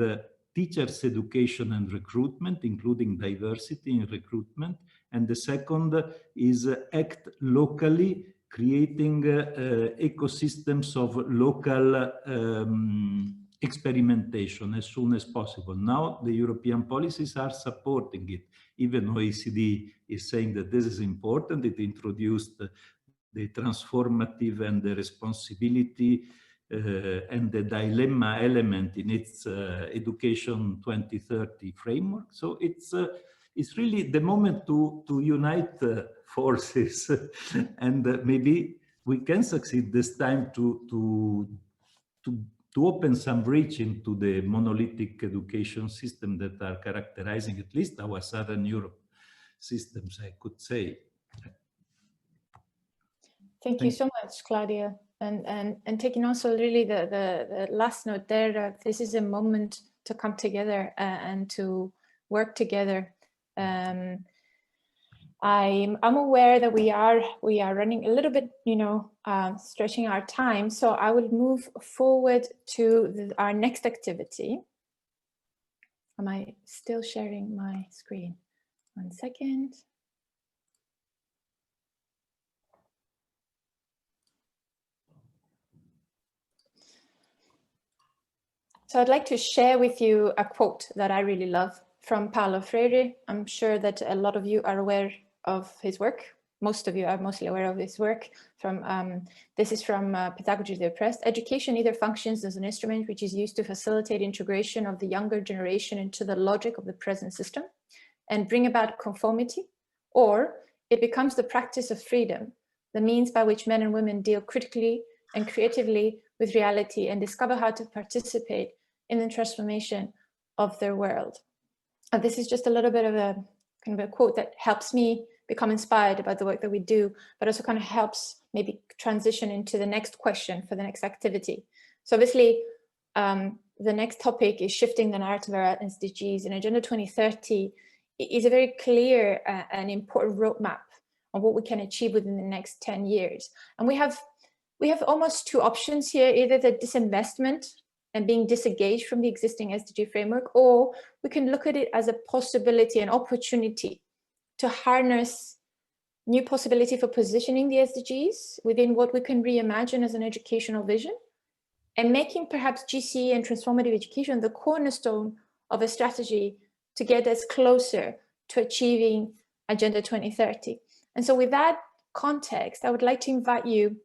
teachers' education and recruitment, including diversity in recruitment. And the second is act locally, creating ecosystems of local experimentation as soon as possible. Now the European policies are supporting it. Even OECD is saying that this is important. It introduced the transformative and the responsibility and the dilemma element in its Education 2030 framework. So it's really the moment to unite forces and maybe we can succeed this time to open some breach into the monolithic education system that are characterizing at least our Southern Europe systems, I could say. Thank you so much, Claudia. And taking also really the last note there, that this is a moment to come together and to work together. I'm aware that we are running a little bit, stretching our time. So I will move forward to our next activity. Am I still sharing my screen? 1 second. So I'd like to share with you a quote that I really love from Paulo Freire. I'm sure that a lot of you are aware of his work. Most of you are mostly aware of his work. This is from Pedagogy of the Oppressed. Education either functions as an instrument which is used to facilitate integration of the younger generation into the logic of the present system and bring about conformity, or it becomes the practice of freedom, the means by which men and women deal critically and creatively with reality and discover how to participate in the transformation of their world. This is just a little bit of a kind of a quote that helps me become inspired about the work that we do, but also kind of helps maybe transition into the next question for the next activity. So obviously, the next topic is shifting the narrative around SDGs, and Agenda 2030 is a very clear and important roadmap on what we can achieve within the next 10 years. And we have almost 2 options here, either the disinvestment and being disengaged from the existing SDG framework, or we can look at it as a possibility, an opportunity to harness new possibility for positioning the SDGs within what we can reimagine as an educational vision, and making perhaps GCE and transformative education the cornerstone of a strategy to get us closer to achieving Agenda 2030. And so with that context, I would like to invite you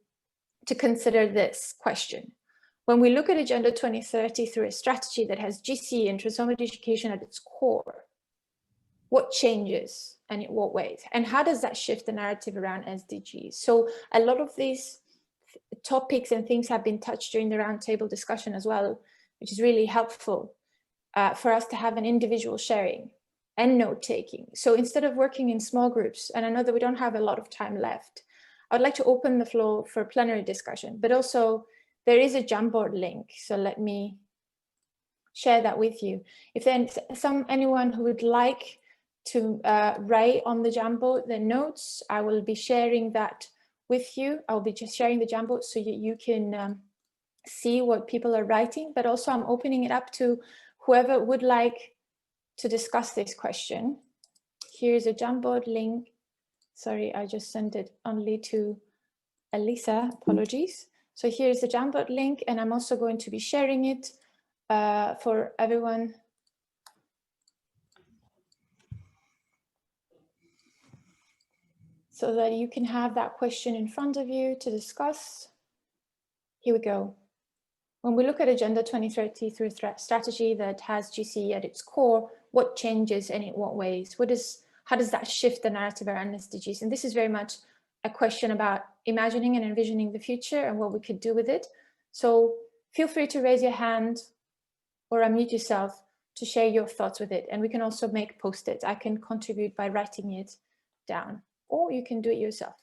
to consider this question. When we look at Agenda 2030 through a strategy that has GCE and transformative education at its core, what changes and in what ways? And how does that shift the narrative around SDGs? So a lot of these topics and things have been touched during the roundtable discussion as well, which is really helpful for us to have an individual sharing and note-taking. So instead of working in small groups, and I know that we don't have a lot of time left, I'd like to open the floor for plenary discussion, but also there is a Jamboard link. So let me share that with you. If there's anyone who would like to write on the Jamboard the notes, I will be sharing that with you. I'll be just sharing the Jamboard so you can see what people are writing, but also I'm opening it up to whoever would like to discuss this question. Here's a Jamboard link. Sorry, I just sent it only to Elisa, apologies. So here's the Jamboard link, and I'm also going to be sharing it for everyone. So that you can have that question in front of you to discuss. Here we go. When we look at Agenda 2030 through strategy that has GCE at its core, what changes and in what ways? How does that shift the narrative around SDGs? And this is very much a question about imagining and envisioning the future and what we could do with it. So feel free to raise your hand or unmute yourself to share your thoughts with it. And we can also make post-its. I can contribute by writing it down, or you can do it yourself.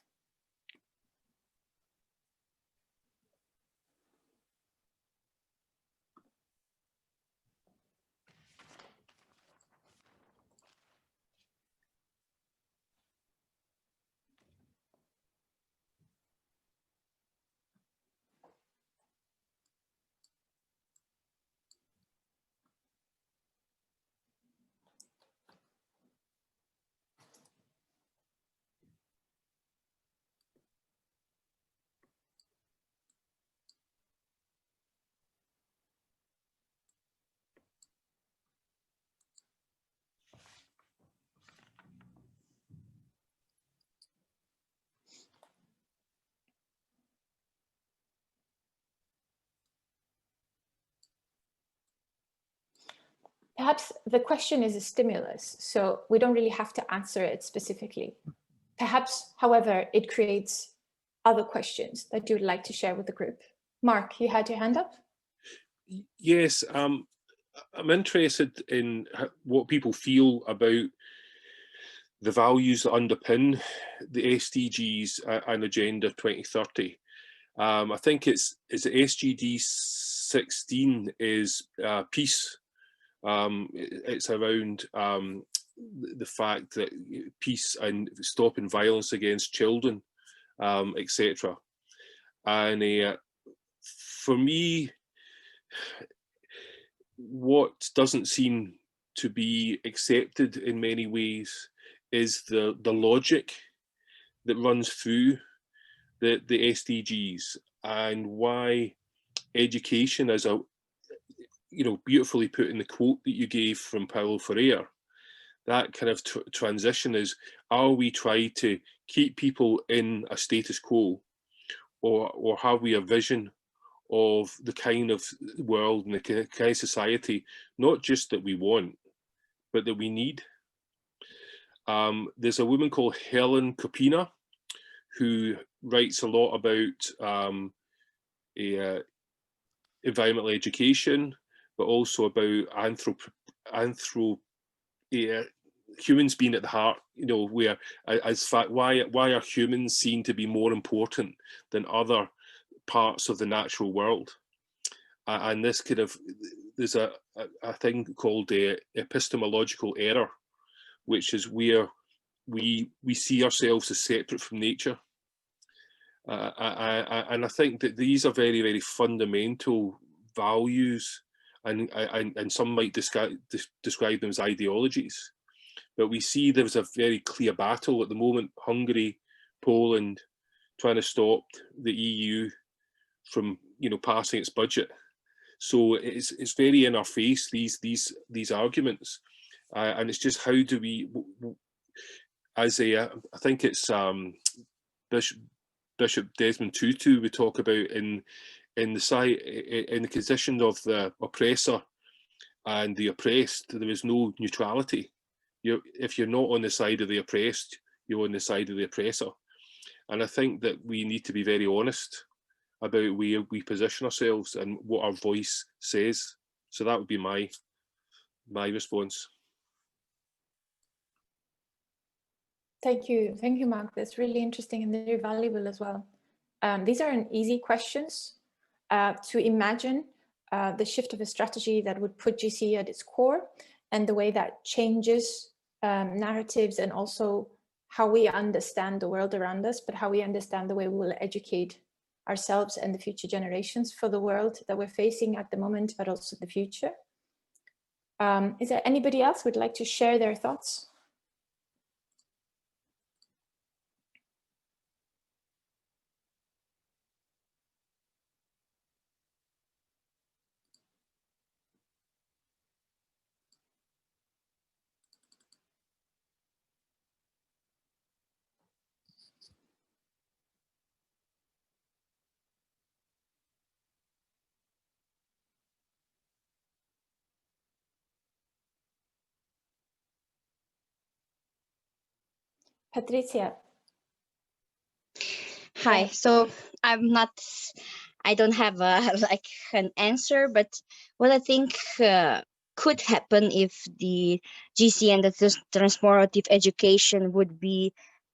Perhaps the question is a stimulus, so we don't really have to answer it specifically. Perhaps, however, it creates other questions that you would like to share with the group. Mark, you had your hand up? Yes, I'm interested in what people feel about the values that underpin the SDGs and Agenda 2030. I think it's SDG 16 is peace. It's around the fact that peace and stopping violence against children, etc. And for me, what doesn't seem to be accepted in many ways is the logic that runs through the SDGs, and why education, as a beautifully put in the quote that you gave from Paulo Freire, that kind of transition is, are we trying to keep people in a status quo, or have we a vision of the kind of world and the kind of society, not just that we want, but that we need? There's a woman called Helen Copina who writes a lot about environmental education, but also about humans being at the heart, where as fact, why are humans seen to be more important than other parts of the natural world? And this kind of, there's a thing called the epistemological error, which is where we see ourselves as separate from nature. And I think that these are very, very fundamental values, and some might describe them as ideologies. But we see there's a very clear battle at the moment. Hungary, Poland, trying to stop the EU from passing its budget. So it's very in our face, these arguments, and it's just, how do we, I think it's Bishop Desmond Tutu would talk about in the condition of the oppressor and the oppressed, there is no neutrality. If you're not on the side of the oppressed, you're on the side of the oppressor. And I think that we need to be very honest about where we position ourselves and what our voice says. So that would be my response. Thank you, Mark. That's really interesting and very valuable as well. These aren't easy questions to imagine the shift of a strategy that would put GCE at its core and the way that changes narratives and also how we understand the world around us, but how we understand the way we will educate ourselves and the future generations for the world that we're facing at the moment, but also the future. Is there anybody else who would like to share their thoughts? Patricia. Hi, so I don't have like an answer, but what I think could happen if the GCE and the transformative education would be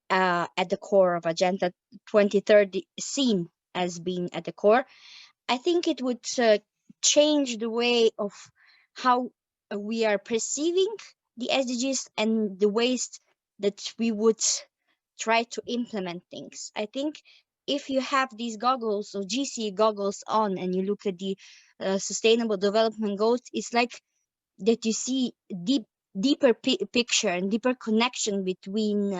at the core of Agenda 2030, seen as being at the core, I think it would change the way of how we are perceiving the SDGs and the ways that we would try to implement things. I think if you have these goggles or GCE goggles on and you look at the sustainable development goals, it's like that you see deeper picture and deeper connection between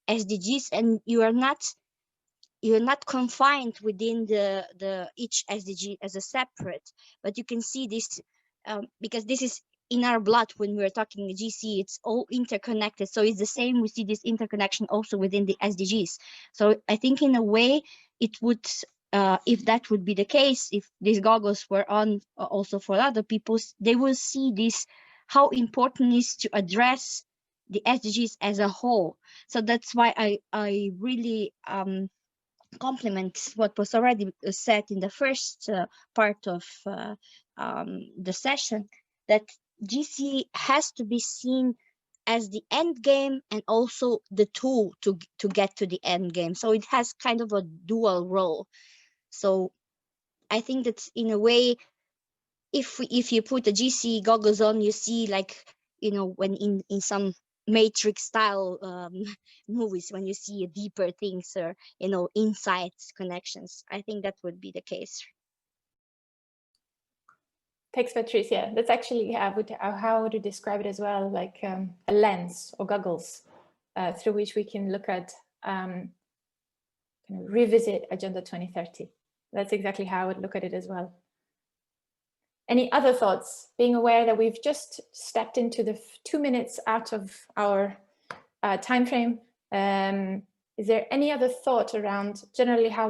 SDGs, and you're not confined within the each SDG as a separate, but you can see this because this is in our blood when we're talking GCE, it's all interconnected. So it's the same, we see this interconnection also within the SDGs. So I think in a way it would, if that would be the case, if these goggles were on also for other people, they will see this, how important it is to address the SDGs as a whole. So that's why I really compliment what was already said in the first part of the session, that GCE has to be seen as the end game and also the tool to get to the end game. So it has kind of a dual role. So I think that in a way, if you put the GCE goggles on, you see, like, you know, when in some Matrix style movies, when you see deeper things or, you know, insights, connections. I think that would be the case. Thanks, Patricia. That's actually how I would describe it as well, like a lens or goggles through which we can look at, kind of revisit Agenda 2030. That's exactly how I would look at it as well. Any other thoughts, being aware that we've just stepped into the 2 minutes out of our time frame? Is there any other thought around generally how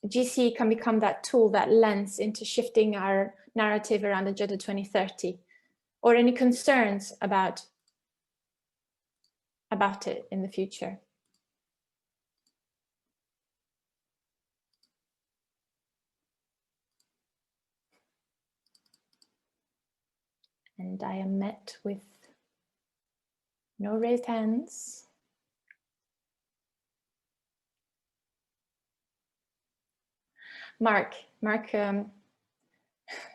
GCE can become that tool, that lens into shifting our narrative around Agenda 2030, or any concerns about it in the future? And I am met with no raised hands. Mark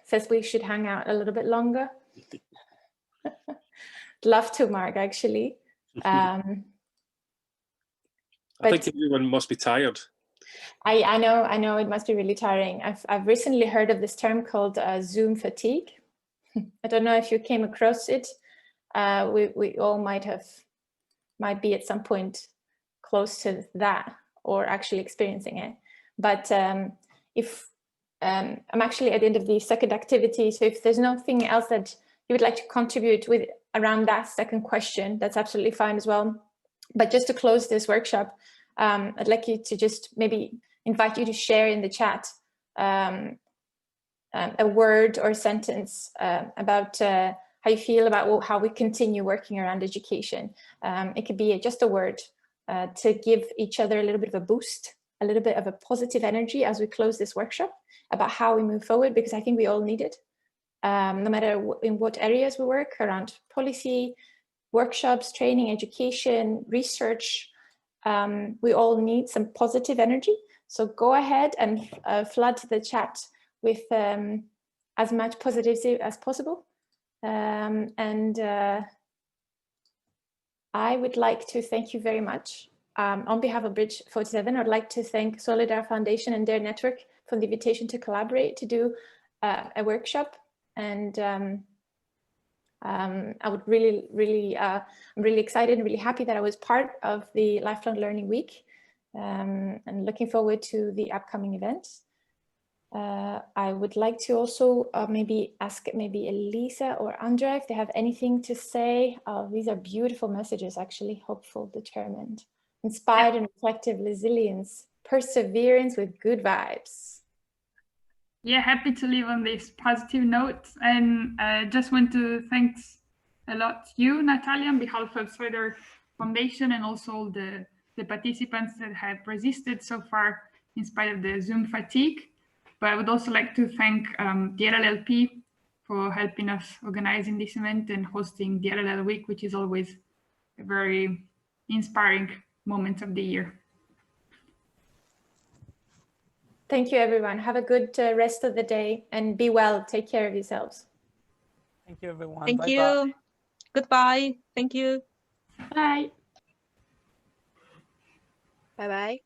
says we should hang out a little bit longer. Love to, Mark, actually. I think everyone must be tired. I know it must be really tiring. I've recently heard of this term called Zoom fatigue. I don't know if you came across it. We all might be at some point close to that or actually experiencing it. But if I'm actually at the end of the second activity, so if there's nothing else that you would like to contribute with around that second question, that's absolutely fine as well. But just to close this workshop, I'd like you to just maybe invite you to share in the chat a word or sentence about how you feel about how we continue working around education. It could be just a word to give each other a little bit of a boost a little bit of a positive energy as we close this workshop about how we move forward, because I think we all need it. No matter in what areas we work, around policy, workshops, training, education, research, we all need some positive energy. So go ahead and flood the chat with as much positivity as possible. I would like to thank you very much. On behalf of Bridge 47, I'd like to thank Solidar Foundation and their network for the invitation to collaborate, to do a workshop. And I would I'm really excited and really happy that I was part of the Lifelong Learning Week, and looking forward to the upcoming events. I would like to also maybe ask Elisa or Andrea if they have anything to say. These are beautiful messages, actually: hopeful, determined, inspired and reflective, resilience, perseverance with good vibes. Yeah, happy to leave on this positive note, and just want to thank a lot you, Natalia, on behalf of Solidar Foundation, and also all the participants that have resisted so far in spite of the Zoom fatigue. But I would also like to thank the LLLP for helping us organizing this event and hosting the LLLWeek, which is always a very inspiring moment of the year. Thank you, everyone. Have a good rest of the day and be well. Take care of yourselves. Thank you, everyone. Thank Bye-bye. you. Goodbye. Thank you. Bye. Bye-bye.